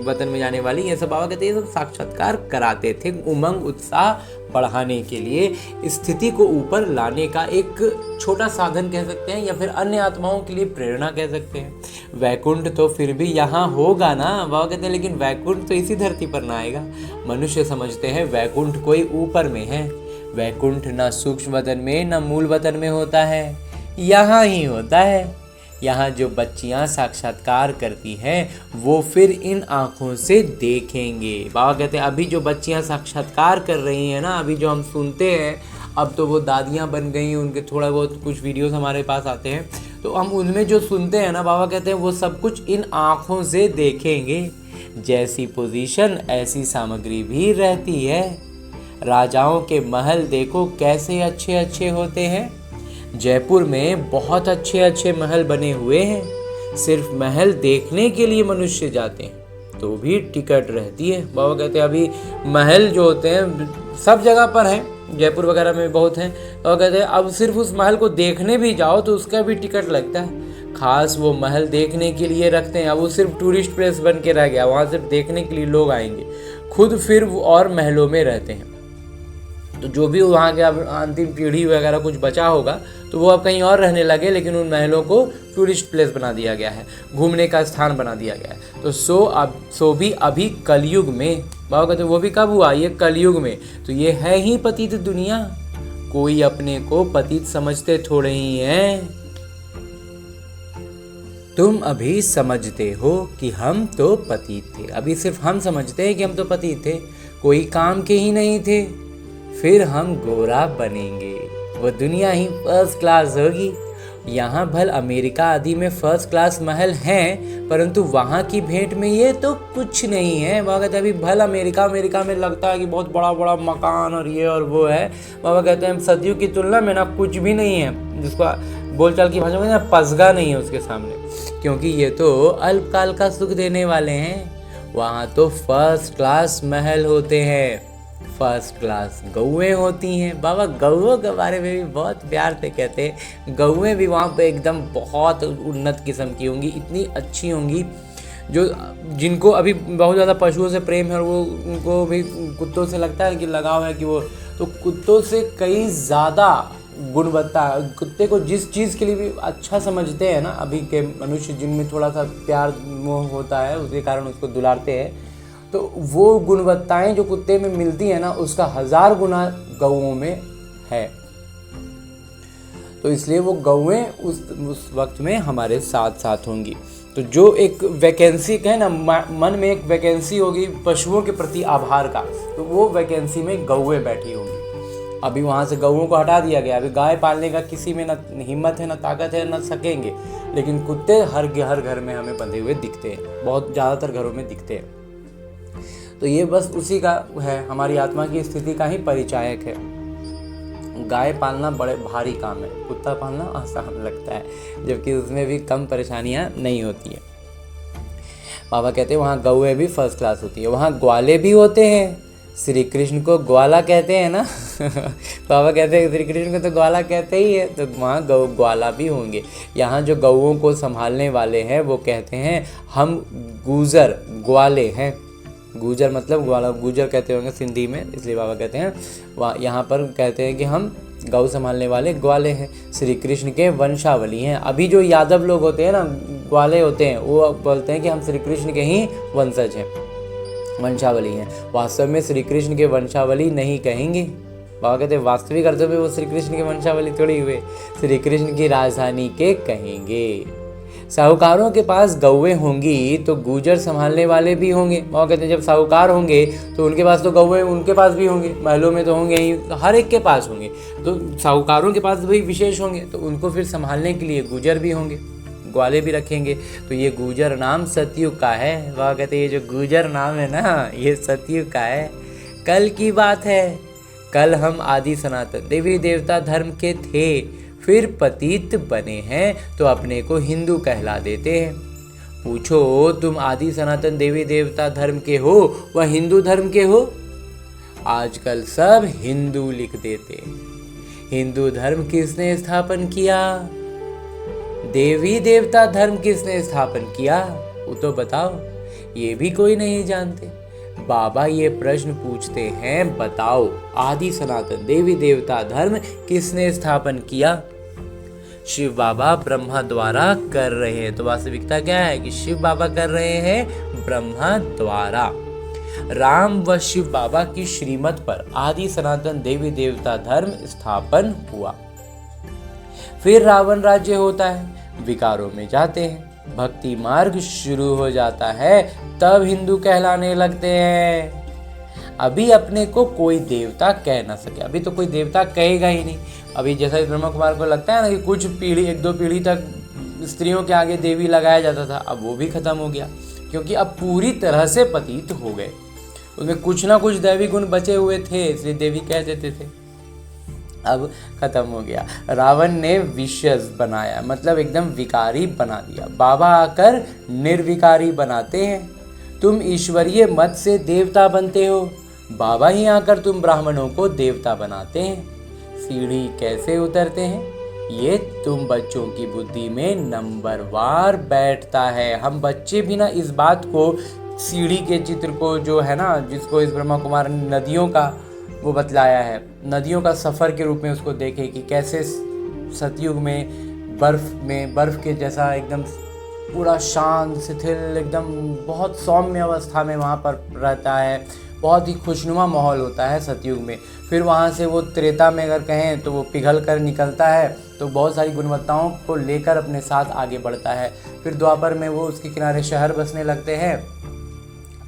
वतन में जाने वाली, ये सब बाबा कहते हैं ये सब साक्षात्कार कराते थे, उमंग उत्साह बढ़ाने के लिए, स्थिति को ऊपर लाने का एक छोटा साधन कह सकते हैं, या फिर अन्य आत्माओं के लिए प्रेरणा कह सकते हैं। वैकुंठ तो फिर भी यहाँ होगा ना, बाबा कहते हैं, लेकिन वैकुंठ तो इसी धरती पर ना आएगा। मनुष्य समझते हैं वैकुंठ कोई ऊपर में है। वैकुंठ ना सूक्ष्म वतन में ना मूल वतन में होता है, यहाँ ही होता है। यहाँ जो बच्चियाँ साक्षात्कार करती हैं वो फिर इन आँखों से देखेंगे। बाबा कहते हैं अभी जो बच्चियाँ साक्षात्कार कर रही हैं ना, अभी जो हम सुनते हैं, अब तो वो दादियाँ बन गई, उनके थोड़ा बहुत कुछ वीडियोस हमारे पास आते हैं, तो हम उनमें जो सुनते हैं ना, बाबा कहते हैं वो सब कुछ इन आँखों से देखेंगे। जैसी पोजीशन ऐसी सामग्री भी रहती है। राजाओं के महल देखो कैसे अच्छे अच्छे होते हैं। जयपुर में बहुत अच्छे अच्छे महल बने हुए हैं, सिर्फ महल देखने के लिए मनुष्य जाते हैं तो भी टिकट रहती है। बाबा कहते हैं अभी महल जो होते हैं सब जगह पर हैं, जयपुर वगैरह में बहुत हैं, तो कहते हैं अब सिर्फ उस महल को देखने भी जाओ तो उसका भी टिकट लगता है। खास वो महल देखने के लिए रखते हैं, अब वो सिर्फ टूरिस्ट प्लेस बन के रह गया, वहाँ सिर्फ देखने के लिए लोग आएंगे, खुद फिर वो और महलों में रहते हैं। तो जो भी वहाँ के अब अंतिम पीढ़ी वगैरह कुछ बचा होगा तो वो अब कहीं और रहने लगे, लेकिन उन महलों को टूरिस्ट प्लेस बना दिया गया है, घूमने का स्थान बना दिया गया है। तो सो भी अभी कलयुग में, बाबा कहते वो भी कब हुआ, ये कलयुग में। तो ये है ही पतित दुनिया, कोई अपने को पतित समझते थोड़े ही हैं। तुम अभी समझते हो कि हम तो पतित थे, अभी सिर्फ हम समझते हैं कि हम तो पतित थे, कोई काम के ही नहीं थे। फिर हम गोरा बनेंगे, वो दुनिया ही फर्स्ट क्लास होगी। यहाँ भल अमेरिका आदि में फर्स्ट क्लास महल हैं, परंतु वहाँ की भेंट में ये तो कुछ नहीं है। बाबा कहते हैं अभी भल अमेरिका में लगता है कि बहुत बड़ा बड़ा मकान और ये और वो है। बाबा कहते हैं सदियों की तुलना में ना कुछ भी नहीं है, जिसको बोलचाल की भाषा में ना पसगा नहीं है उसके सामने, क्योंकि ये तो अल्पकाल का सुख देने वाले हैं। वहाँ तो फर्स्ट क्लास महल होते हैं, फर्स्ट क्लास गौएँ होती हैं। बाबा गौओं के बारे में भी बहुत प्यार से कहते हैं, गौएँ भी वहाँ पे एकदम बहुत उन्नत किस्म की होंगी, इतनी अच्छी होंगी, जो जिनको अभी बहुत ज़्यादा पशुओं से प्रेम है और वो उनको भी कुत्तों से लगता है कि लगाव है कि वो, तो कुत्तों से कई ज़्यादा गुणवत्ता, कुत्ते को जिस चीज़ के लिए भी अच्छा समझते हैं ना अभी के मनुष्य, जिनमें थोड़ा सा प्यार मोह होता है उसके कारण उसको दुलारते हैं, तो वो गुणवत्ताएं जो कुत्ते में मिलती है ना उसका 1000 गुना गौओं में है। तो इसलिए वो गौएं उस वक्त में हमारे साथ साथ होंगी। तो जो एक वैकेंसी है ना, मन में एक वैकेंसी होगी पशुओं के प्रति आभार का, तो वो वैकेंसी में गौएं बैठी होंगी। अभी वहाँ से गौओं को हटा दिया गया, अभी गाय पालने का किसी में ना हिम्मत है, ना ताकत है, ना सकेंगे, लेकिन कुत्ते हर घर में हमें बंधे हुए दिखते हैं, बहुत ज़्यादातर घरों में दिखते हैं। तो ये बस उसी का है, हमारी आत्मा की स्थिति का ही परिचायक है। गाय पालना बड़े भारी काम है, कुत्ता पालना आसान लगता है, जबकि उसमें भी कम परेशानियां नहीं होती है। बाबा कहते हैं वहाँ गौएँ भी फर्स्ट क्लास होती है, वहाँ ग्वाले भी होते हैं। श्री कृष्ण को ग्वाला कहते हैं ना बाबा कहते हैं श्री कृष्ण को तो ग्वाला कहते ही है, तो वहाँ ग्वाला भी होंगे। यहाँ जो गौओं को संभालने वाले हैं वो कहते हैं हम गुजर ग्वाले हैं। गुजर मतलब ग्वाला, गुजर कहते होंगे सिंधी में, इसलिए बाबा कहते हैं वहाँ यहाँ पर कहते हैं कि हम गौ संभालने वाले ग्वाले हैं, श्री कृष्ण के वंशावली हैं। अभी जो यादव लोग होते हैं ना, ग्वाले होते हैं, वो बोलते हैं कि हम श्री कृष्ण के ही वंशज हैं, वंशावली हैं। वास्तव में श्री कृष्ण के वंशावली नहीं कहेंगे। बाबा कहते हैं वास्तविक अर्थों में वो श्री कृष्ण के वंशावली थोड़ी हुए, श्री कृष्ण की राजधानी के कहेंगे। साहूकारों के पास गौएं होंगी तो गुजर संभालने वाले भी होंगे। बाबा कहते हैं जब साहूकार होंगे तो उनके पास तो गौएं उनके पास भी होंगे, महलों में तो होंगे ही, हर एक के पास होंगे। तो साहूकारों के पास भी विशेष होंगे, तो उनको फिर संभालने के लिए गुजर भी होंगे, ग्वाले भी रखेंगे। तो ये गुजर नाम सतयुग का है। बाबा कहते हैं ये जो गुजर नाम है ना, ये सतयुग का है, कल की बात है। कल हम आदि सनातन देवी देवता धर्म के थे, फिर पतित बने हैं तो अपने को हिंदू कहला देते हैं। पूछो तुम आदि सनातन देवी देवता धर्म के हो व हिंदू धर्म के हो? आजकल सब हिंदू लिख देते। हिंदू धर्म किसने स्थापन किया? देवी देवता धर्म किसने स्थापन किया? वो तो बताओ। ये भी कोई नहीं जानते। बाबा ये प्रश्न पूछते हैं, बताओ आदि सनातन देवी देवता धर्म किसने स्थापन किया? शिव बाबा ब्रह्मा द्वारा कर रहे हैं। तो वास्तविकता क्या है कि शिव बाबा कर रहे हैं ब्रह्मा द्वारा। राम व शिव बाबा की श्रीमत पर आदि सनातन देवी देवता धर्म स्थापन हुआ। फिर रावण राज्य होता है, विकारों में जाते हैं, भक्ति मार्ग शुरू हो जाता है, तब हिंदू कहलाने लगते हैं। अभी अपने को कोई देवता कह ना सके, अभी तो कोई देवता कहेगा ही नहीं। अभी जैसा ब्रह्मा कुमार को लगता है ना कि कुछ पीढ़ी, 1-2 पीढ़ी तक स्त्रियों के आगे देवी लगाया जाता था, अब वो भी खत्म हो गया, क्योंकि अब पूरी तरह से पतित हो गए। उनमें कुछ ना कुछ दैवी गुण बचे हुए थे, इसलिए देवी कह देते थे, अब खत्म हो गया। रावण ने विशस बनाया, मतलब एकदम विकारी बना दिया। बाबा आकर निर्विकारी बनाते हैं। तुम ईश्वरीय मत से देवता बनते हो, बाबा ही आकर तुम ब्राह्मणों को देवता बनाते हैं। सीढ़ी कैसे उतरते हैं, ये तुम बच्चों की बुद्धि में नंबरवार बैठता है। हम बच्चे भी ना इस बात को, सीढ़ी के चित्र को जो है ना, जिसको इस ब्रह्मा कुमार ने नदियों का वो बतलाया है, नदियों का सफ़र के रूप में उसको देखे कि कैसे सतयुग में बर्फ़ के जैसा एकदम पूरा शांत शिथिल, एकदम बहुत सौम्य अवस्था में वहाँ पर रहता है। बहुत ही खुशनुमा माहौल होता है सतयुग में। फिर वहाँ से वो त्रेता में अगर कहें तो वो पिघल कर निकलता है, तो बहुत सारी गुणवत्ताओं को लेकर अपने साथ आगे बढ़ता है। फिर द्वापर में वो उसके किनारे शहर बसने लगते हैं।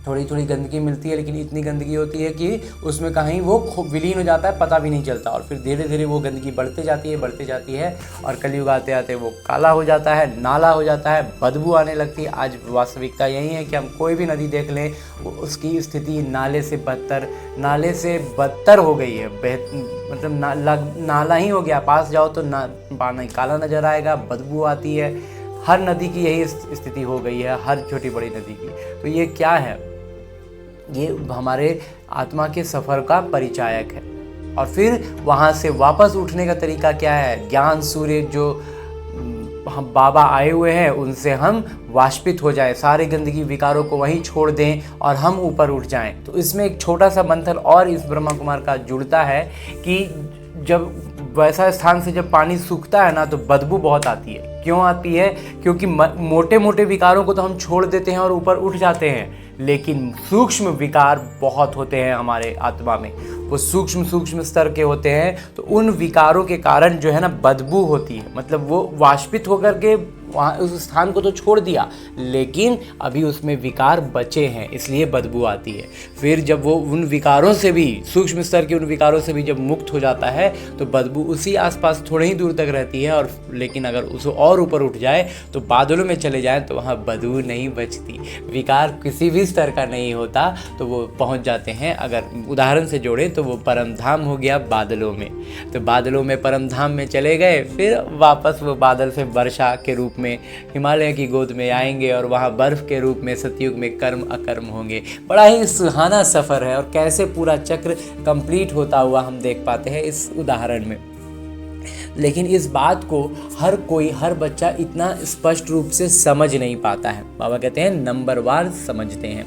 थोड़ी थोड़ी गंदगी मिलती है, लेकिन इतनी गंदगी होती है कि उसमें कहीं वो विलीन हो जाता है, पता भी नहीं चलता। और फिर धीरे धीरे वो गंदगी बढ़ती जाती है और कलयुग आते आते वो काला हो जाता है, नाला हो जाता है, बदबू आने लगती है। आज वास्तविकता यही है कि हम कोई भी नदी देख लें, उसकी स्थिति नाले से बदतर हो गई है। मतलब नाला ही हो गया, पास जाओ तो पानी काला नजर आएगा, बदबू आती है। हर नदी की यही स्थिति हो गई है, हर छोटी बड़ी नदी की। तो ये क्या है? ये हमारे आत्मा के सफ़र का परिचायक है। और फिर वहाँ से वापस उठने का तरीका क्या है? ज्ञान सूर्य जो हम बाबा आए हुए हैं, उनसे हम वाष्पित हो जाए, सारे गंदगी विकारों को वहीं छोड़ दें और हम ऊपर उठ जाएं। तो इसमें एक छोटा सा मंत्र और इस ब्रह्मा कुमार का जुड़ता है कि जब वैसा स्थान से जब पानी सूखता है ना, तो बदबू बहुत आती है। क्यों आती है? क्योंकि मोटे मोटे विकारों को तो हम छोड़ देते हैं और ऊपर उठ जाते हैं, लेकिन सूक्ष्म विकार बहुत होते हैं हमारे आत्मा में। वो सूक्ष्म स्तर के होते हैं, तो उन विकारों के कारण जो है ना बदबू होती है। मतलब वो वाष्पित होकर के वहाँ उस स्थान को तो छोड़ दिया, लेकिन अभी उसमें विकार बचे हैं, इसलिए बदबू आती है। फिर जब वो उन विकारों से भी, सूक्ष्म स्तर के उन विकारों से भी जब मुक्त हो जाता है, तो बदबू उसी आसपास थोड़ी ही दूर तक रहती है। और लेकिन अगर उसे और ऊपर उठ जाए, तो बादलों में चले जाएं, तो वहाँ बदबू नहीं बचती। विकार किसी भी स्तर का नहीं होता, तो वो पहुँच जाते हैं। अगर उदाहरण से जोड़े तो वो परम धाम हो गया बादलों में। तो बादलों में परम धाम में चले गए, फिर वापस वो बादल से वर्षा के रूप में हिमालय की गोद में आएंगे और वहाँ बर्फ के रूप में सतयुग में कर्म अकर्म होंगे। बड़ा ही सुहाना सफ़र है, और कैसे पूरा चक्र कंप्लीट होता हुआ हम देख पाते हैं इस उदाहरण में। लेकिन इस बात को हर बच्चा इतना स्पष्ट रूप से समझ नहीं पाता है। बाबा कहते हैं नंबरवार समझते हैं,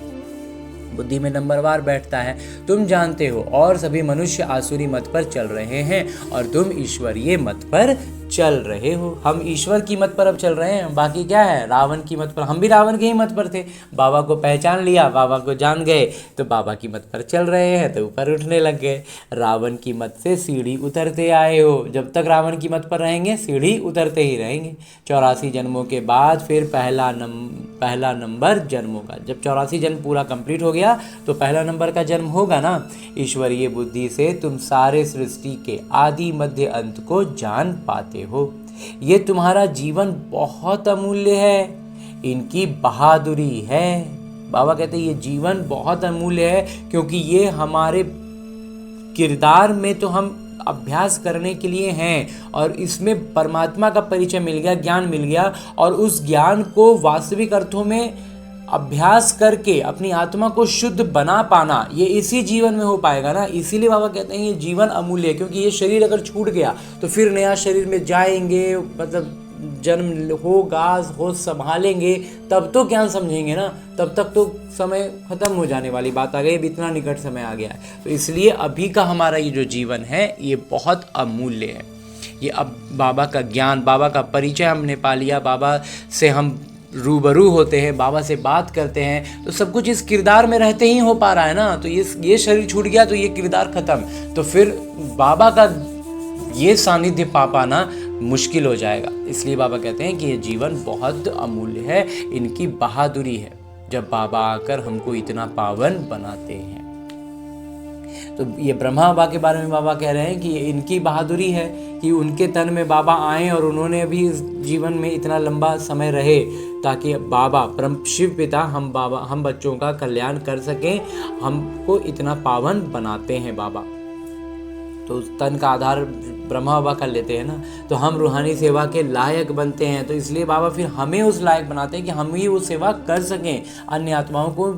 बुद्धि में नंबरवार बैठता है। तुम जानते हो और सभी मनुष्य आसुरी मत पर चल रहे हैं और तुम ईश्वरीय मत पर चल रहे हो। हम ईश्वर की मत पर अब चल रहे हैं, बाकी क्या है? रावण की मत पर। हम भी रावण के ही मत पर थे, बाबा को पहचान लिया, बाबा को जान गए, तो बाबा की मत पर चल रहे हैं, तो ऊपर उठने लग गए। रावण की मत से सीढ़ी उतरते आए हो, जब तक रावण की मत पर रहेंगे सीढ़ी उतरते ही रहेंगे। 84 जन्मों के बाद फिर पहला नंबर जन्मों का। जब 84 जन्म पूरा कंप्लीट हो गया, तो पहला नंबर का जन्म होगा ना। ईश्वरीय बुद्धि से तुम सारे सृष्टि के आदि मध्य अंत को जान पाते हो। ये तुम्हारा जीवन बहुत अमूल्य है, इनकी बहादुरी है। बाबा कहते हैं ये जीवन बहुत अमूल्य है, क्योंकि ये हमारे किरदार में तो हम अभ्यास करने के लिए हैं, और इसमें परमात्मा का परिचय मिल गया, ज्ञान मिल गया, और उस ज्ञान को वास्तविक अर्थों में अभ्यास करके अपनी आत्मा को शुद्ध बना पाना, ये इसी जीवन में हो पाएगा ना। इसीलिए बाबा कहते हैं ये जीवन अमूल्य है, क्योंकि ये शरीर अगर छूट गया तो फिर नया शरीर में जाएंगे, मतलब जन्म होगा, होश संभालेंगे, तब तो ज्ञान समझेंगे ना, तब तक तो समय खत्म हो जाने वाली बात आ गई, अब इतना निकट समय आ गया है। तो इसलिए अभी का हमारा ये जो जीवन है ये बहुत अमूल्य है। ये अब बाबा का ज्ञान, बाबा का परिचय हमने पा लिया, बाबा से हम रूबरू होते हैं, बाबा से बात करते हैं, तो सब कुछ इस किरदार में रहते ही हो पा रहा है ना। तो ये शरीर छूट गया तो ये किरदार खत्म, तो फिर बाबा का ये सानिध्य पा पाना मुश्किल हो जाएगा। इसलिए बाबा कहते हैं कि ये जीवन बहुत अमूल्य है, इनकी बहादुरी है जब बाबा आकर हमको इतना पावन बनाते हैं। तो ये ब्रह्मा बाबा के बारे में बाबा कह रहे हैं कि इनकी बहादुरी है कि उनके तन में बाबा आए और उन्होंने भी इस जीवन में इतना लंबा समय रहे, ताकि बाबा ब्रह्म शिव पिता हम बच्चों का कल्याण कर सकें, हमको इतना पावन बनाते हैं बाबा। तो उस तन का आधार ब्रह्मा बाबा कर लेते हैं ना, तो हम रूहानी सेवा के लायक बनते हैं। तो इसलिए बाबा फिर हमें उस लायक बनाते हैं कि हम ही वो सेवा कर सकें, अन्य आत्माओं को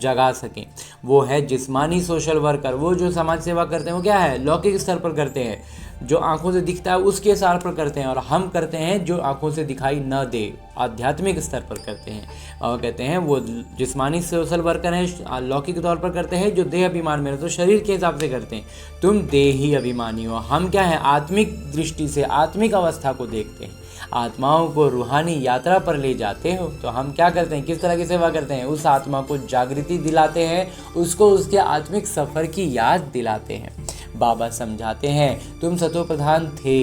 जगा सकें। वो है जिस्मानी सोशल वर्कर, वो जो समाज सेवा करते हैं वो क्या है, लौकिक स्तर पर करते हैं, जो आंखों से दिखता है उसके स्तर पर करते हैं, और हम करते हैं जो आंखों से दिखाई न दे, आध्यात्मिक स्तर पर करते हैं। और कहते हैं वो जिस्मानी सोशल वर्कर हैं, लौकिक तौर पर करते हैं, जो देह अभिमान में, तो शरीर के हिसाब से करते हैं। तुम देही अभिमानी हो, हम क्या है, आत्मिक दृष्टि से आत्मिक अवस्था को देखते हैं, आत्माओं को रूहानी यात्रा पर ले जाते हो। तो हम क्या करते हैं, किस तरह की सेवा करते हैं, उस आत्मा को जागृति दिलाते हैं, उसको उसके आत्मिक सफर की याद दिलाते हैं। बाबा समझाते हैं तुम सतो प्रधान थे,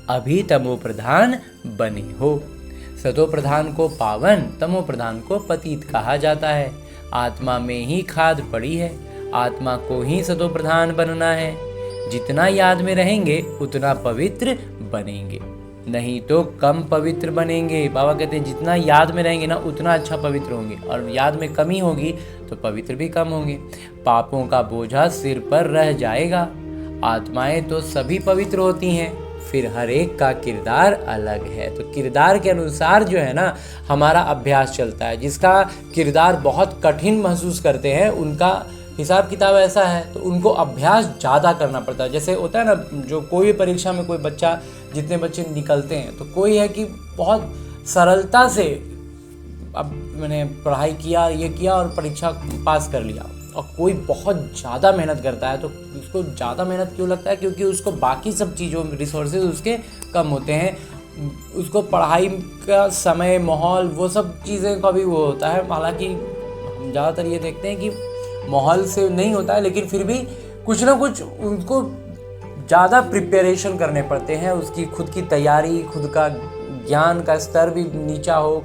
अभी तमो प्रधान बने हो। सतो प्रधान को पावन, तमो प्रधान को पतित कहा जाता है। आत्मा में ही खाद पड़ी है, आत्मा को ही सतो प्रधान बनना है। जितना याद में रहेंगे उतना पवित्र बनेंगे, नहीं तो कम पवित्र बनेंगे। बाबा कहते हैं जितना याद में रहेंगे ना उतना अच्छा पवित्र होंगे, और याद में कमी होगी तो पवित्र भी कम होंगे। पापों का बोझा सिर पर रह जाएगा। आत्माएं तो सभी पवित्र होती हैं, फिर हर एक का किरदार अलग है। तो किरदार के अनुसार जो है ना हमारा अभ्यास चलता है। जिसका किरदार बहुत कठिन महसूस करते हैं उनका हिसाब किताब ऐसा है, तो उनको अभ्यास ज़्यादा करना पड़ता है। जैसे होता है ना, जो कोई भी परीक्षा में कोई बच्चा, जितने बच्चे निकलते हैं, तो कोई है कि बहुत सरलता से अब मैंने पढ़ाई किया, ये किया और परीक्षा पास कर लिया, और कोई बहुत ज़्यादा मेहनत करता है। तो उसको ज़्यादा मेहनत क्यों लगता है, क्योंकि उसको बाकी सब चीज़ों रिसोर्सेज उसके कम होते हैं, उसको पढ़ाई का समय, माहौल, वो सब चीज़ें का भी वो होता है। हालांकि हम ज़्यादातर ये देखते हैं कि माहौल से नहीं होता है, लेकिन फिर भी कुछ ना कुछ उनको ज़्यादा प्रिपरेशन करने पड़ते हैं, उसकी खुद की तैयारी, खुद का ज्ञान का स्तर भी नीचा हो,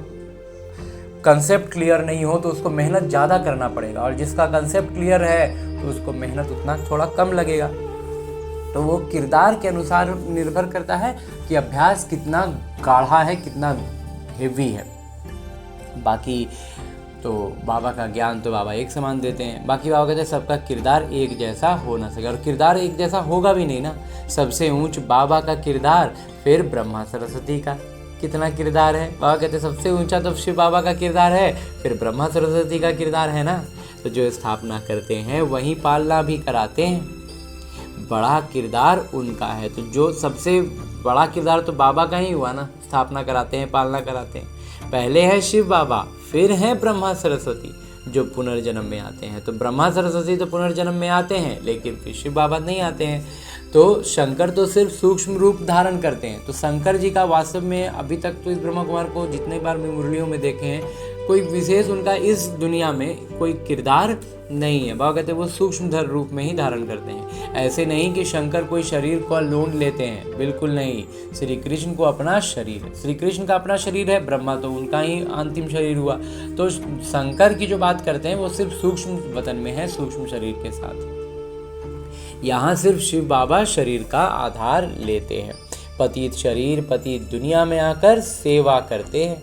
कंसेप्ट क्लियर नहीं हो तो उसको मेहनत ज़्यादा करना पड़ेगा, और जिसका कंसेप्ट क्लियर है तो उसको मेहनत उतना थोड़ा कम लगेगा। तो वो किरदार के अनुसार निर्भर करता है कि अभ्यास कितना गाढ़ा है, कितना हेवी है। बाकी तो बाबा का ज्ञान तो बाबा एक समान देते हैं। बाकी बाबा कहते हैं सबका किरदार एक जैसा हो ना सके, और किरदार एक जैसा होगा भी नहीं ना। सबसे ऊंच बाबा का किरदार, फिर ब्रह्मा सरस्वती का कितना किरदार है। बाबा कहते हैं सबसे ऊंचा तो शिव बाबा का किरदार है, फिर ब्रह्मा सरस्वती का किरदार है ना। तो जो स्थापना करते हैं वहीं पालना भी कराते हैं, बड़ा किरदार उनका है। तो जो सबसे बड़ा किरदार तो बाबा का ही हुआ ना, स्थापना कराते हैं, पालना कराते हैं। पहले है शिव बाबा, फिर है ब्रह्मा सरस्वती जो पुनर्जन्म में आते हैं। तो ब्रह्मा सरस्वती तो पुनर्जन्म में आते हैं, लेकिन फिर शिव बाबा नहीं आते हैं। तो शंकर तो सिर्फ सूक्ष्म रूप धारण करते हैं। तो शंकर जी का वास्तव में अभी तक तो इस ब्रह्मा कुमार को जितने बार मैं मुरलियों में देखे हैं, कोई विशेष उनका इस दुनिया में कोई किरदार नहीं है। बाबा कहते हैं वो सूक्ष्म रूप में ही धारण करते हैं। ऐसे नहीं कि शंकर कोई शरीर को लोन लेते हैं, बिल्कुल नहीं। श्री कृष्ण को अपना शरीर है, श्री कृष्ण का अपना शरीर है, ब्रह्मा तो उनका ही अंतिम शरीर हुआ। तो शंकर की जो बात करते हैं वो सिर्फ सूक्ष्म वतन में है, सूक्ष्म शरीर के साथ। यहाँ सिर्फ शिव बाबा शरीर का आधार लेते हैं। पतित शरीर, पतित दुनिया में आकर सेवा करते हैं।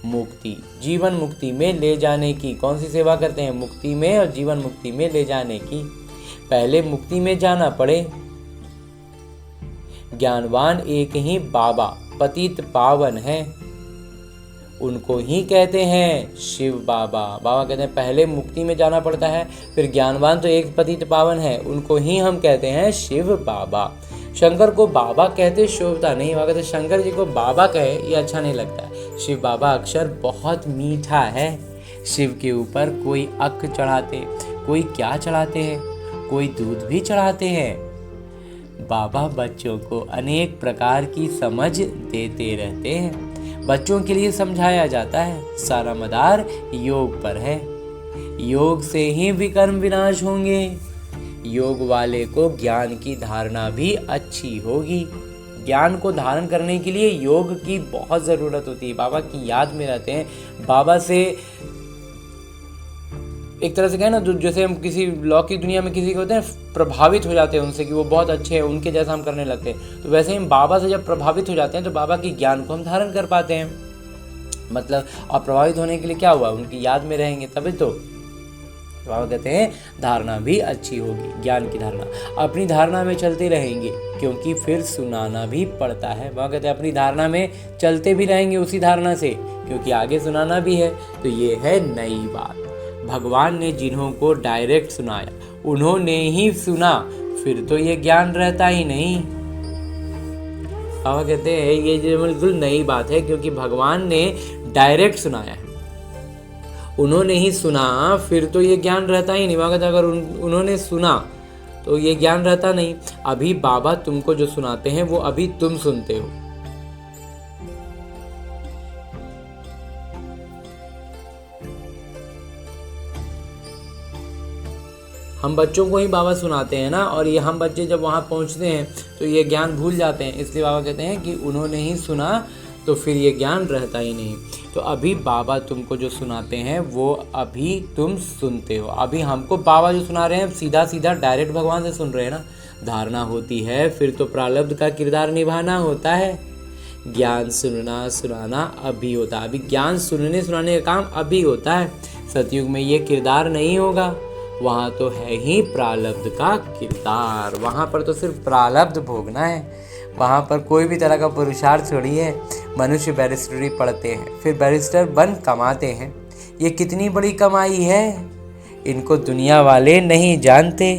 मुक्ति, जीवन मुक्ति में ले जाने की। कौन सी सेवा करते हैं? मुक्ति में और जीवन मुक्ति में ले जाने की। पहले मुक्ति में जाना पड़े। ज्ञानवान एक ही बाबा पतित पावन है, उनको ही कहते हैं शिव बाबा। बाबा कहते हैं पहले मुक्ति में जाना पड़ता है, फिर ज्ञानवान तो एक पतित पावन है, उनको ही हम कहते हैं शिव बाबा। शंकर को बाबा कहते शोभता नहीं, बाबा कहते शंकर जी को बाबा कहे ये अच्छा नहीं लगता। शिव बाबा अक्षर बहुत मीठा है। शिव के ऊपर कोई अक चढ़ाते, कोई क्या चढ़ाते हैं, कोई दूध भी चढ़ाते हैं। बाबा बच्चों को अनेक प्रकार की समझ देते रहते हैं। बच्चों के लिए समझाया जाता है सारा मदार योग पर है, योग से ही विकर्म विनाश होंगे। योग वाले को ज्ञान की धारणा भी अच्छी होगी। ज्ञान को धारण करने के लिए योग की बहुत ज़रूरत होती है। बाबा की याद में रहते हैं, बाबा से एक तरह से कहें ना, जैसे हम किसी लौकिक दुनिया में किसी को होते हैं प्रभावित हो जाते हैं उनसे कि वो बहुत अच्छे हैं, उनके जैसा हम करने लगते हैं, तो वैसे ही हम बाबा से जब प्रभावित हो जाते हैं तो बाबा की ज्ञान को हम धारण कर पाते हैं। मतलब और प्रभावित होने के लिए क्या हुआ, उनकी याद में रहेंगे तभी तो। बाबा कहते हैं धारणा भी अच्छी होगी, ज्ञान की धारणा। अपनी धारणा में चलते रहेंगे क्योंकि फिर सुनाना भी पड़ता है। बाबा कहते हैं अपनी धारणा में चलते भी रहेंगे उसी धारणा से, क्योंकि आगे सुनाना भी है। तो ये है नई बात। भगवान ने जिन्हों को डायरेक्ट सुनाया उन्होंने ही सुना, फिर तो ये ज्ञान रहता ही नहीं। बाबा कहते हैं ये जो बिल्कुल नई बात है, क्योंकि भगवान ने डायरेक्ट सुनाया है, उन्होंने ही सुना, फिर तो ये ज्ञान रहता ही नहीं। बाबा कहते अगर उन्होंने सुना तो ये ज्ञान रहता नहीं। अभी बाबा तुमको जो सुनाते हैं वो अभी तुम सुनते हो। हम बच्चों को ही बाबा सुनाते हैं ना, और ये हम बच्चे जब वहाँ पहुँचते हैं तो ये ज्ञान भूल जाते हैं। इसलिए बाबा कहते हैं कि उन्होंने ही सुना तो फिर ये ज्ञान रहता ही नहीं। तो अभी बाबा तुमको जो सुनाते हैं वो अभी तुम सुनते हो। अभी हमको बाबा जो सुना रहे हैं सीधा सीधा डायरेक्ट भगवान से सुन रहे हैं ना। धारणा होती है फिर तो प्रारब्ध का किरदार निभाना होता है। ज्ञान सुनना सुनाना अभी होता है। अभी ज्ञान सुनने सुनाने का काम अभी होता है। सतयुग में ये किरदार नहीं होगा, वहाँ तो है ही प्रारब्ध का किरदार। वहाँ पर तो सिर्फ प्रारब्ध भोगना है। वहाँ पर कोई भी तरह का पुरुषार्थ छोड़िए। मनुष्य बैरिस्टरी पढ़ते हैं, फिर बैरिस्टर बन कमाते हैं। ये कितनी बड़ी कमाई है, इनको दुनिया वाले नहीं जानते,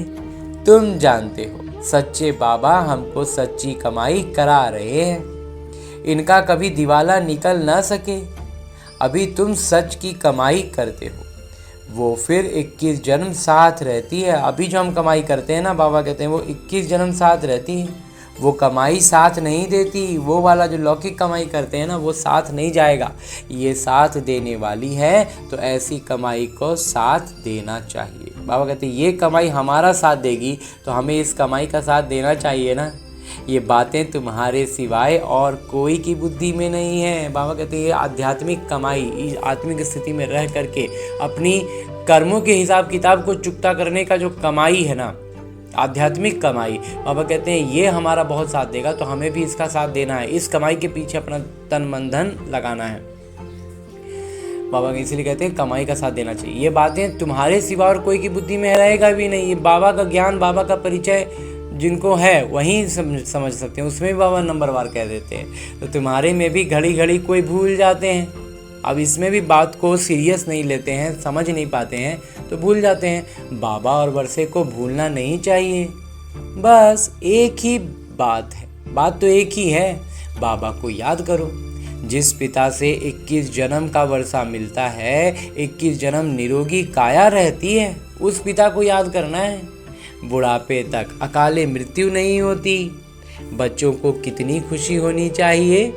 तुम जानते हो। सच्चे बाबा हमको सच्ची कमाई करा रहे हैं। इनका कभी दिवाला निकल ना सके। अभी तुम सच की कमाई करते हो, वो फिर 21 जन्म साथ रहती है। अभी जो हम कमाई करते हैं ना, बाबा कहते हैं वो 21 जन्म साथ रहती है। वो कमाई साथ नहीं देती। वो वाला जो लौकिक कमाई करते हैं ना, वो साथ नहीं जाएगा। ये साथ देने वाली है, तो ऐसी कमाई को साथ देना चाहिए। बाबा कहते हैं ये कमाई हमारा साथ देगी तो हमें इस कमाई का साथ देना चाहिए ना। ये बातें तुम्हारे सिवाय और कोई की बुद्धि में नहीं है। बाबा कहते हैं ये आध्यात्मिक कमाई, आत्मिक स्थिति में रह करके अपनी कर्मों के हिसाब किताब को चुकता करने का जो कमाई है ना, आध्यात्मिक कमाई, बाबा कहते हैं ये हमारा बहुत साथ देगा, तो हमें भी इसका साथ देना है। इस कमाई के पीछे अपना तन मन धन लगाना है। बाबा इसीलिए कहते हैं कमाई का साथ देना चाहिए। ये बातें तुम्हारे सिवा और कोई की बुद्धि में रहेगा भी नहीं। ये बाबा का ज्ञान, बाबा का परिचय जिनको है वहीं समझ सकते हैं। उसमें भी बाबा नंबरवार कह देते हैं। तो तुम्हारे में भी घड़ी घड़ी कोई भूल जाते हैं। अब इसमें भी बात को सीरियस नहीं लेते हैं, समझ नहीं पाते हैं तो भूल जाते हैं। बाबा और वर्षे को भूलना नहीं चाहिए। बस एक ही बात है, बात तो एक ही है, बाबा को याद करो। जिस पिता से 21 जन्म का वर्षा मिलता है, 21 जन्म निरोगी काया रहती है, उस पिता को याद करना है। बुढ़ापे तक अकाले मृत्यु नहीं होती। बच्चों को कितनी खुशी होनी चाहिए।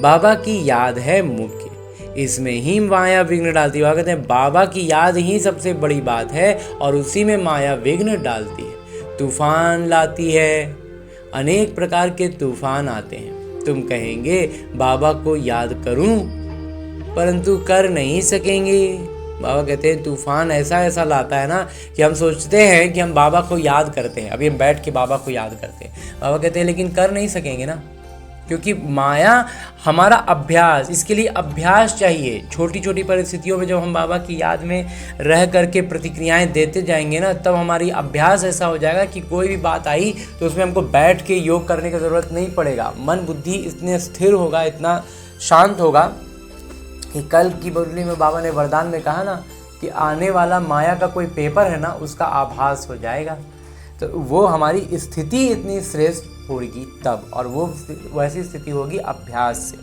बाबा की याद है मुख्य, इसमें ही माया विघ्न डालती है। कहते हैं बाबा की याद ही सबसे बड़ी बात है और उसी में माया विघ्न डालती है, तूफान लाती है। अनेक प्रकार के तूफान आते हैं। तुम कहेंगे बाबा को याद करूं, परंतु कर नहीं सकेंगे। बाबा कहते हैं तूफान ऐसा ऐसा लाता है ना कि हम सोचते हैं कि हम बाबा को याद करते हैं, अभी हम बैठ के बाबा को याद करते हैं। बाबा कहते हैं लेकिन कर नहीं सकेंगे ना, क्योंकि माया हमारा अभ्यास, इसके लिए अभ्यास चाहिए। छोटी छोटी परिस्थितियों में जब हम बाबा की याद में रह करके प्रतिक्रियाएं देते जाएंगे ना, तब हमारी अभ्यास ऐसा हो जाएगा कि कोई भी बात आई तो उसमें हमको बैठ के योग करने की ज़रूरत नहीं पड़ेगा। मन बुद्धि इतने स्थिर होगा, इतना शांत होगा कि कल की मुरली में बाबा ने वरदान में कहा ना कि आने वाला माया का कोई पेपर है ना, उसका आभास हो जाएगा। तो वो हमारी स्थिति इतनी श्रेष्ठ होगी तब, और वो वैसी स्थिति होगी अभ्यास से।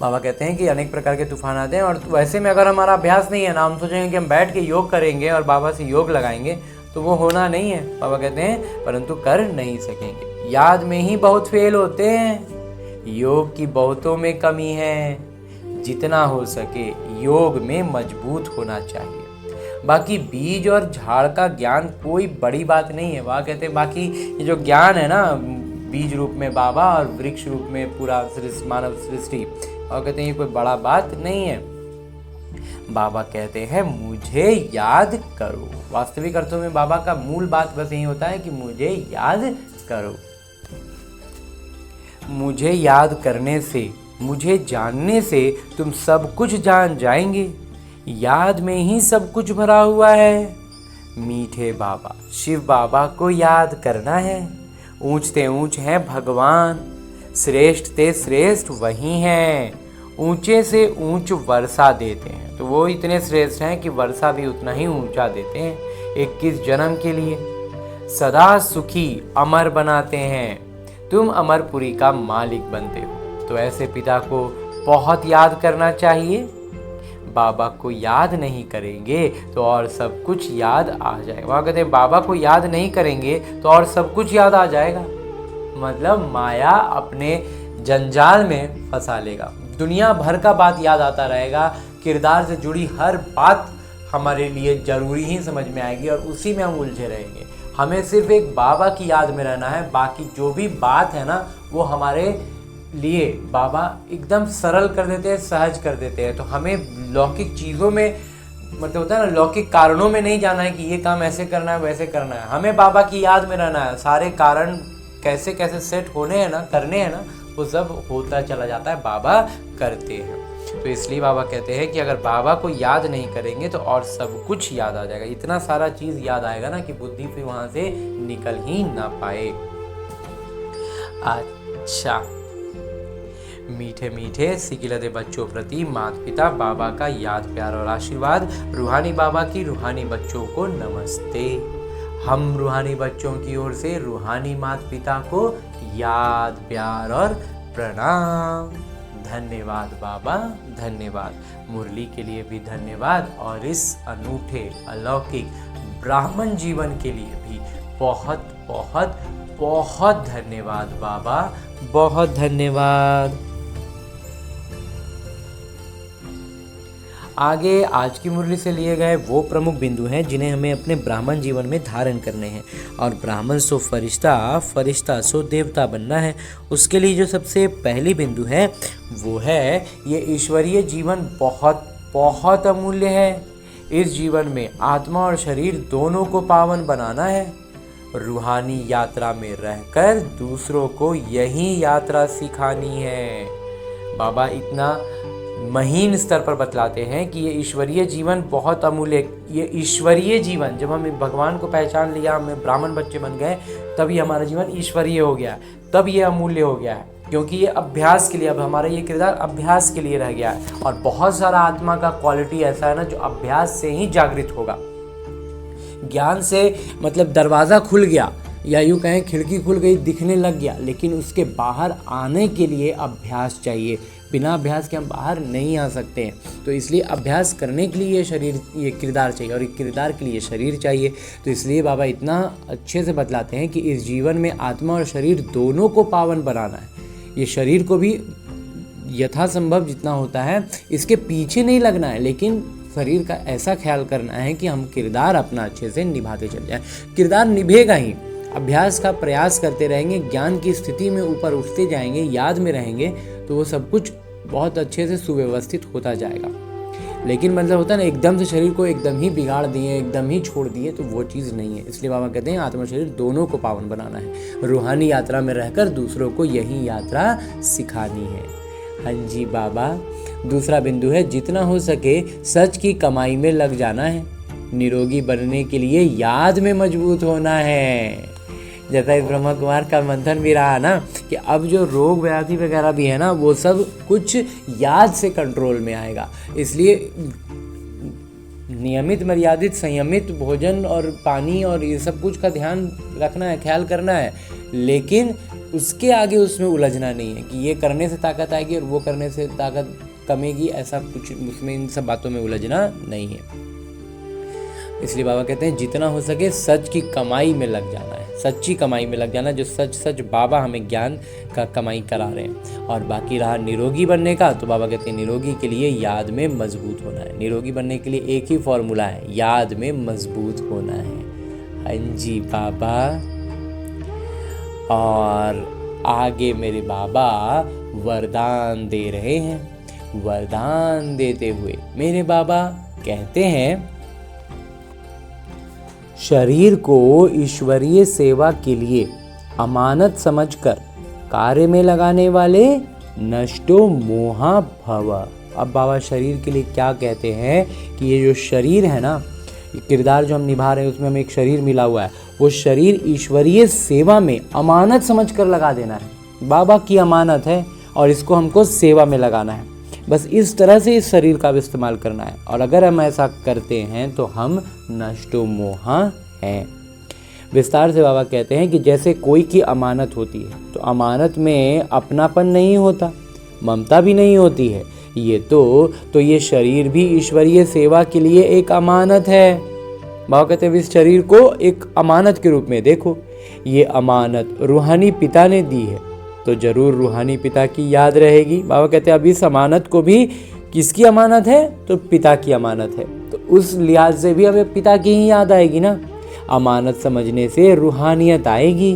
बाबा कहते हैं कि अनेक प्रकार के तूफान आते हैं, और वैसे में अगर हमारा अभ्यास नहीं है ना, हम सोचेंगे कि हम बैठ के योग करेंगे और बाबा से योग लगाएंगे, तो वो होना नहीं है। बाबा कहते हैं परंतु कर नहीं सकेंगे। याद में ही बहुत फेल होते हैं, योग की बहुतों में कमी है। जितना हो सके योग में मजबूत होना चाहिए। बाकी बीज और झाड़ का ज्ञान कोई बड़ी बात नहीं है। वह कहते हैं बाकी ये जो ज्ञान है ना, बीज रूप में बाबा और वृक्ष रूप में पूरा मानव सृष्टि, और कहते हैं ये कोई बड़ा बात नहीं है। बाबा कहते हैं मुझे याद करो। वास्तविक अर्थों में बाबा का मूल बात बस यही होता है कि मुझे याद करो। मुझे याद करने से, मुझे जानने से तुम सब कुछ जान जाएंगे। याद में ही सब कुछ भरा हुआ है। मीठे बाबा शिव बाबा को याद करना है। ऊंचते ऊंच हैं भगवान, श्रेष्ठ ते श्रेष्ठ वही हैं। ऊंचे से ऊंच वर्षा देते हैं, तो वो इतने श्रेष्ठ हैं कि वर्षा भी उतना ही ऊंचा देते हैं 21 जन्म के लिए। सदा सुखी अमर बनाते हैं, तुम अमरपुरी का मालिक बनते हो। तो ऐसे पिता को बहुत याद करना चाहिए। बाबा को याद नहीं करेंगे तो और सब कुछ याद आ जाएगा। वहाँ कहते हैं बाबा को याद नहीं करेंगे तो और सब कुछ याद आ जाएगा। मतलब माया अपने जंजाल में फंसा लेगा, दुनिया भर का बात याद आता रहेगा। किरदार से जुड़ी हर बात हमारे लिए ज़रूरी ही समझ में आएगी और उसी में हम उलझे रहेंगे। हमें सिर्फ एक बाबा की याद में रहना है। बाकी जो भी बात है ना, वो हमारे लिए बाबा एकदम सरल कर देते हैं, सहज कर देते हैं। तो हमें लौकिक चीज़ों में, मतलब होता है ना, लौकिक कारणों में नहीं जाना है कि ये काम ऐसे करना है वैसे करना है। हमें बाबा की याद में रहना है। सारे कारण कैसे कैसे सेट होने हैं ना, करने हैं ना, वो सब होता चला जाता है, बाबा करते हैं। तो इसलिए बाबा कहते हैं कि अगर बाबा को याद नहीं करेंगे तो और सब कुछ याद आ जाएगा। इतना सारा चीज़ याद आएगा ना कि बुद्धि फिर वहाँ से निकल ही ना पाए। अच्छा, मीठे मीठे सिकिलते बच्चों प्रति माता पिता बाबा का याद प्यार और आशीर्वाद। रूहानी बाबा की रूहानी बच्चों को नमस्ते। हम रूहानी बच्चों की ओर से रूहानी माता पिता को याद प्यार और प्रणाम। धन्यवाद बाबा, धन्यवाद। मुरली के लिए भी धन्यवाद, और इस अनूठे अलौकिक ब्राह्मण जीवन के लिए भी बहुत बहुत बहुत धन्यवाद बाबा, बहुत धन्यवाद। आगे आज की मुरली से लिए गए वो प्रमुख बिंदु हैं जिन्हें हमें अपने ब्राह्मण जीवन में धारण करने हैं। और ब्राह्मण सो फरिश्ता, फरिश्ता सो देवता बनना है। उसके लिए जो सबसे पहली बिंदु है वो है ये ईश्वरीय जीवन बहुत बहुत अमूल्य है। इस जीवन में आत्मा और शरीर दोनों को पावन बनाना है। रूहानी यात्रा में रहकर दूसरों को यही यात्रा सिखानी है। बाबा इतना महीन स्तर पर बतलाते हैं कि ये ईश्वरीय जीवन बहुत अमूल्य। ये ईश्वरीय जीवन, जब हम भगवान को पहचान लिया, हमें ब्राह्मण बच्चे बन गए, तब ये हमारा जीवन ईश्वरीय हो गया, तब ये अमूल्य हो गया है। क्योंकि ये अभ्यास के लिए, अब हमारा ये किरदार अभ्यास के लिए रह गया है। और बहुत सारा आत्मा का क्वालिटी ऐसा है ना जो अभ्यास से ही जागृत होगा। ज्ञान से मतलब दरवाज़ा खुल गया, या यूँ कहें खिड़की खुल गई, दिखने लग गया, लेकिन उसके बाहर आने के लिए अभ्यास चाहिए। बिना अभ्यास के हम बाहर नहीं आ सकते हैं। तो इसलिए अभ्यास करने के लिए ये किरदार चाहिए, और किरदार के लिए शरीर चाहिए। तो इसलिए बाबा इतना अच्छे से बतलाते हैं कि इस जीवन में आत्मा और शरीर दोनों को पावन बनाना है। ये शरीर को भी यथासंभव जितना होता है इसके पीछे नहीं लगना है, लेकिन शरीर का ऐसा ख्याल करना है कि हम किरदार अपना अच्छे से निभाते चल जाएं। किरदार निभेगा ही, अभ्यास का प्रयास करते रहेंगे, ज्ञान की स्थिति में ऊपर उठते जाएंगे, याद में रहेंगे, तो वो सब कुछ बहुत अच्छे से सुव्यवस्थित होता जाएगा। लेकिन मतलब होता है ना एकदम से शरीर को एकदम ही बिगाड़ दिए, एकदम ही छोड़ दिए, तो वो चीज़ नहीं है। इसलिए बाबा कहते हैं आत्मा शरीर दोनों को पावन बनाना है, रूहानी यात्रा में रहकर दूसरों को यही यात्रा सिखानी है। हाँ जी बाबा। दूसरा बिंदु है जितना हो सके सच की कमाई में लग जाना है, निरोगी बनने के लिए याद में मजबूत होना है। जैसा इस ब्रह्मा कुमार का मंथन भी रहा ना कि अब जो रोग व्याधि वगैरह भी है ना वो सब कुछ याद से कंट्रोल में आएगा। इसलिए नियमित मर्यादित संयमित भोजन और पानी और ये सब कुछ का ध्यान रखना है, ख्याल करना है, लेकिन उसके आगे उसमें उलझना नहीं है कि ये करने से ताकत आएगी और वो करने से ताकत कमेगी, ऐसा कुछ उसमें इन सब बातों में उलझना नहीं है। इसलिए बाबा कहते हैं जितना हो सके सच की कमाई में लग जाना है, सच्ची कमाई में लग जाना, जो सच सच बाबा हमें ज्ञान का कमाई करा रहे हैं। और बाकी रहा निरोगी बनने का, तो बाबा कहते हैं निरोगी के लिए याद में मजबूत होना है। निरोगी बनने के लिए एक ही फॉर्मूला है, याद में मजबूत होना है। हाँ जी बाबा। और आगे मेरे बाबा वरदान दे रहे हैं। वरदान देते हुए मेरे बाबा कहते हैं शरीर को ईश्वरीय सेवा के लिए अमानत समझकर कार्य में लगाने वाले नष्टो मोहा भव। अब बाबा शरीर के लिए क्या कहते हैं कि ये जो शरीर है ना, ये किरदार जो हम निभा रहे हैं उसमें हमें एक शरीर मिला हुआ है, वो शरीर ईश्वरीय सेवा में अमानत समझकर लगा देना है। बाबा की अमानत है और इसको हमको सेवा में लगाना है। बस इस तरह से इस शरीर का भी इस्तेमाल करना है। और अगर हम ऐसा करते हैं तो हम नष्टो मोहा हैं। विस्तार से बाबा कहते हैं कि जैसे कोई की अमानत होती है तो अमानत में अपनापन नहीं होता, ममता भी नहीं होती है। ये तो ये शरीर भी ईश्वरीय सेवा के लिए एक अमानत है। बाबा कहते हैं इस शरीर को एक अमानत के रूप में देखो। ये अमानत रूहानी पिता ने दी है तो जरूर रूहानी पिता की याद रहेगी। बाबा कहते हैं अब इस अमानत को भी किसकी अमानत है, तो पिता की अमानत है, तो उस लिहाज से भी हमें पिता की ही याद आएगी ना। अमानत समझने से रूहानियत आएगी,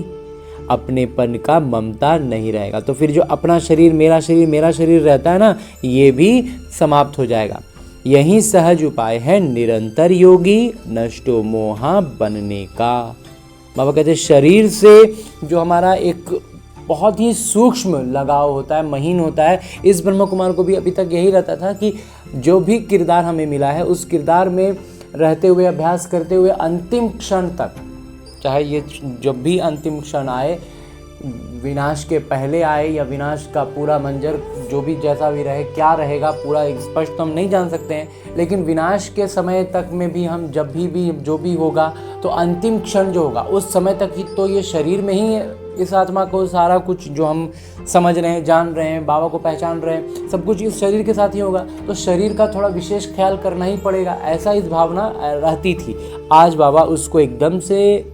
अपनेपन का ममता नहीं रहेगा। तो फिर जो अपना शरीर मेरा शरीर रहता है ना, ये भी समाप्त हो जाएगा। यही सहज उपाय है निरंतर योगी नष्टो मोहा बनने का। बाबा कहते हैं शरीर से जो हमारा एक बहुत ही सूक्ष्म लगाव होता है, महीन होता है। इस ब्रह्म कुमार को भी अभी तक यही रहता था कि जो भी किरदार हमें मिला है उस किरदार में रहते हुए, अभ्यास करते हुए अंतिम क्षण तक, चाहे ये जब भी अंतिम क्षण आए, विनाश के पहले आए या विनाश का पूरा मंजर जो भी जैसा भी रहे, क्या रहेगा पूरा स्पष्ट तो हम नहीं जान सकते हैं, लेकिन विनाश के समय तक में भी हम जब भी जो भी होगा तो अंतिम क्षण जो होगा उस समय तक ही तो ये शरीर में ही इस आत्मा को सारा कुछ जो हम समझ रहे हैं, जान रहे हैं, बाबा को पहचान रहे हैं, सब कुछ इस शरीर के साथ ही होगा। तो शरीर का थोड़ा विशेष ख्याल करना ही पड़ेगा, ऐसा इस भावना रहती थी। आज बाबा उसको एकदम से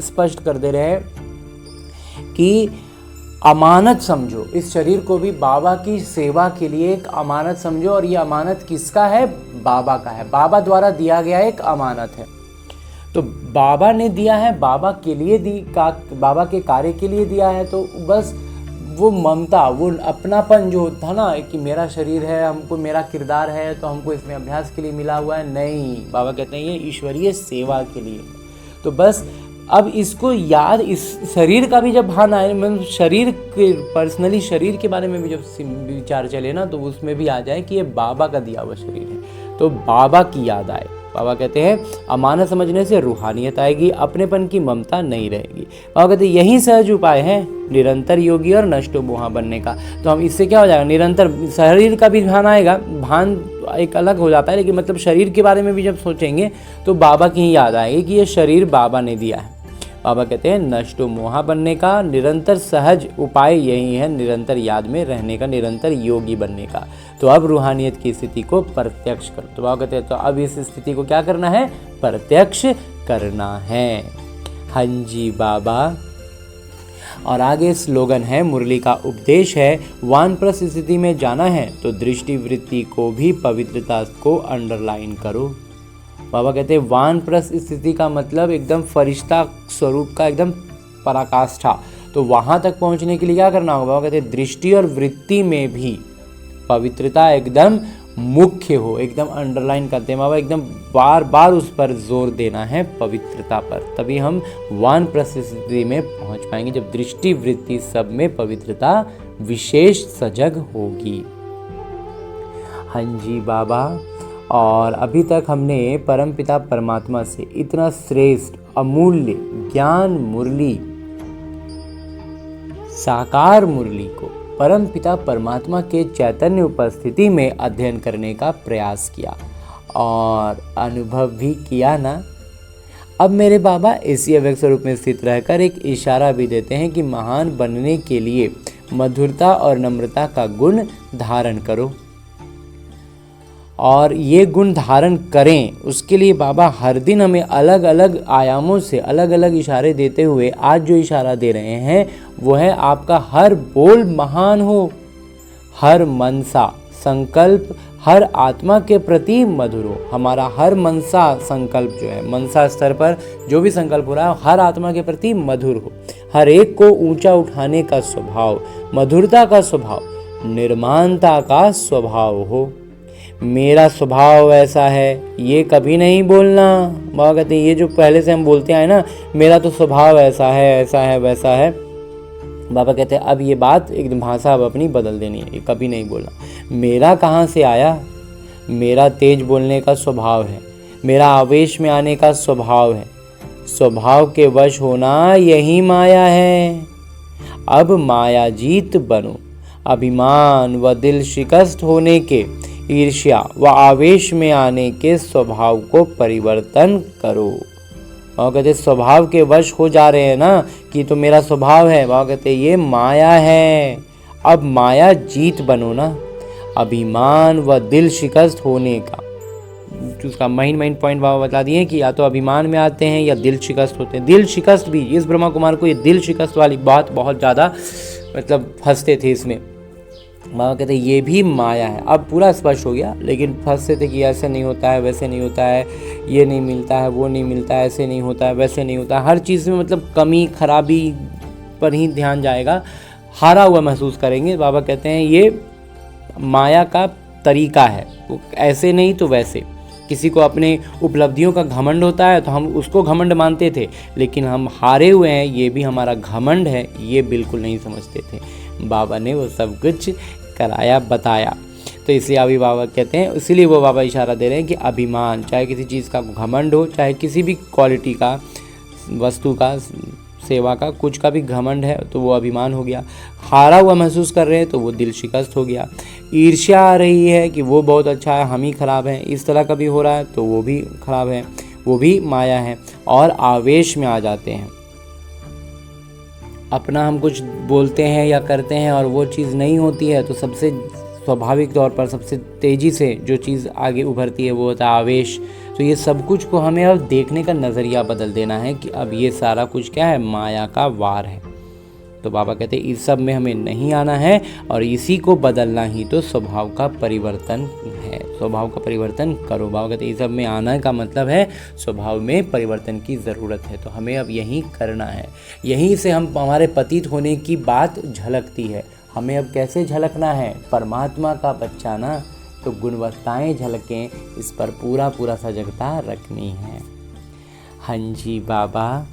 स्पष्ट कर दे रहे हैं कि अमानत समझो, इस शरीर को भी बाबा की सेवा के लिए एक अमानत समझो। और ये अमानत किसका है? बाबा का है, बाबा द्वारा दिया गया एक अमानत है। तो बाबा ने दिया है, बाबा के लिए बाबा के कार्य के लिए दिया है। तो बस वो ममता, वो अपनापन जो था ना कि मेरा शरीर है, हमको मेरा किरदार है तो हमको इसमें अभ्यास के लिए मिला हुआ है, नहीं, बाबा कहते हैं ये ईश्वरीय सेवा के लिए। तो बस अब इसको याद, इस शरीर का भी जब भान आए, मतलब शरीर के पर्सनली शरीर के बारे में भी जब विचार चले ना तो उसमें भी आ जाए कि ये बाबा का दिया हुआ शरीर है, तो बाबा की याद आए। बाबा कहते हैं अमानत समझने से रूहानियत आएगी, अपनेपन की ममता नहीं रहेगी। बाबा कहते हैं यही सहज उपाय है निरंतर योगी और नष्टो मोहा बनने का। तो हम इससे क्या हो जाएगा, निरंतर शरीर का भी ध्यान आएगा, भान एक अलग हो जाता है, लेकिन मतलब शरीर के बारे में भी जब सोचेंगे तो बाबा की ही याद आएगी कि ये शरीर बाबा ने दिया है। बाबा कहते हैं नष्टो मोहा बनने का निरंतर सहज उपाय यही है, निरंतर याद में रहने का, निरंतर योगी बनने का। तो अब रूहानियत की स्थिति को प्रत्यक्ष करो। तो बाबा कहते हैं तो अब इस स्थिति को क्या करना है? प्रत्यक्ष करना है। हाँ जी बाबा। और आगे स्लोगन है, मुरली का उपदेश है, वानप्रस्थ स्थिति में जाना है तो दृष्टि वृत्ति को भी पवित्रता को अंडरलाइन करो। बाबा कहते हैं वानप्रस्थ स्थिति का मतलब एकदम फरिश्ता स्वरूप का एकदम पराकाष्ठा। तो वहाँ तक पहुँचने के लिए क्या करना होगा? बाबा कहते हैं दृष्टि और वृत्ति में भी पवित्रता एकदम मुख्य हो, एकदम अंडरलाइन करते हैं बाबा, एकदम बार बार उस पर जोर देना है, पवित्रता पर। तभी हम वानप्रस्थ स्थिति में पहुंच पाएंगे, जब दृष्टि वृत्ति सब में पवित्रता विशेष सजग होगी। हाँ जी बाबा। और अभी तक हमने परमपिता परमात्मा से इतना श्रेष्ठ अमूल्य ज्ञान मुरली, साकार मुरली को परमपिता परमात्मा के चैतन्य उपस्थिति में अध्ययन करने का प्रयास किया और अनुभव भी किया ना। अब मेरे बाबा इसी अव्यक्त स्वरूप में स्थित रहकर एक इशारा भी देते हैं कि महान बनने के लिए मधुरता और नम्रता का गुण धारण करो, और ये गुण धारण करें उसके लिए बाबा हर दिन हमें अलग अलग आयामों से अलग अलग इशारे देते हुए आज जो इशारा दे रहे हैं वो है आपका हर बोल महान हो, हर मनसा संकल्प हर आत्मा के प्रति मधुर हो। हमारा हर मनसा संकल्प जो है, मनसा स्तर पर जो भी संकल्प हो रहा है हर आत्मा के प्रति मधुर हो। हर एक को ऊंचा उठाने का स्वभाव, मधुरता का स्वभाव, निर्माणता का स्वभाव हो। मेरा स्वभाव ऐसा है, ये कभी नहीं बोलना। बाबा कहते हैं ये जो पहले से हम बोलते आए ना, मेरा तो स्वभाव ऐसा है वैसा है। बाबा कहते हैं अब ये बात एकदम भाषा अब अपनी बदल देनी है, ये कभी नहीं बोलना। मेरा कहाँ से आया? मेरा तेज बोलने का स्वभाव है, मेरा आवेश में आने का स्वभाव है। स्वभाव के वश होना यही माया है। अब माया जीत बनो, अभिमान व दिल शिकस्त होने के, ईर्ष्या व आवेश में आने के स्वभाव को परिवर्तन करो। बाबा कहते स्वभाव के वश हो जा रहे हैं ना कि तो मेरा स्वभाव है, बाबा कहते ये माया है। अब माया जीत बनो ना, अभिमान व दिल शिकस्त होने का। उसका मेन पॉइंट बाबा बता दिए कि या तो अभिमान में आते हैं या दिल शिकस्त होते हैं। दिल शिकस्त भी, इस ब्रह्मा कुमार को ये दिल शिकस्त वाली बात बहुत ज़्यादा मतलब फंसते थे इसमें। बाबा कहते ये भी माया है। अब पूरा स्पष्ट हो गया, लेकिन फंसते थे कि ऐसे नहीं होता है, वैसे नहीं होता है, ये नहीं मिलता है, वो नहीं मिलता है, ऐसे नहीं होता है, वैसे नहीं होता है। हर चीज़ में मतलब कमी खराबी पर ही ध्यान जाएगा, हारा हुआ महसूस करेंगे। बाबा कहते हैं ये माया का तरीका है, ऐसे नहीं तो वैसे। किसी को अपने उपलब्धियों का घमंड होता है तो हम उसको घमंड मानते थे, लेकिन हम हारे हुए हैं ये भी हमारा घमंड है, ये बिल्कुल नहीं समझते थे। बाबा ने वो सब कुछ कराया बताया। तो इसलिए अभी बाबा कहते हैं, इसीलिए वो बाबा इशारा दे रहे हैं कि अभिमान, चाहे किसी चीज़ का घमंड हो, चाहे किसी भी क्वालिटी का, वस्तु का, सेवा का, कुछ का भी घमंड है तो वो अभिमान हो गया। हारा हुआ महसूस कर रहे हैं तो वो दिल शिकस्त हो गया। ईर्ष्या आ रही है कि वो बहुत अच्छा है, हम ही खराब हैं, इस तरह का भी हो रहा है तो वो भी खराब है, वो भी माया है। और आवेश में आ जाते हैं, अपना हम कुछ बोलते हैं या करते हैं और वो चीज़ नहीं होती है तो सबसे स्वाभाविक तौर पर सबसे तेज़ी से जो चीज़ आगे उभरती है वो होता है आवेश। तो ये सब कुछ को हमें अब देखने का नज़रिया बदल देना है कि अब ये सारा कुछ क्या है, माया का वार है। तो बाबा कहते हैं इस सब में हमें नहीं आना है और इसी को बदलना ही तो स्वभाव का परिवर्तन है। स्वभाव का परिवर्तन करो। बाबा कहते हैं इस सब में आना का मतलब है स्वभाव में परिवर्तन की ज़रूरत है, तो हमें अब यही करना है। यहीं से हम हमारे पतित होने की बात झलकती है। हमें अब कैसे झलकना है, परमात्मा का बच्चा ना, तो गुणवत्ताएं झलकें, इस पर पूरा सजगता रखनी है। हाँ जी बाबा।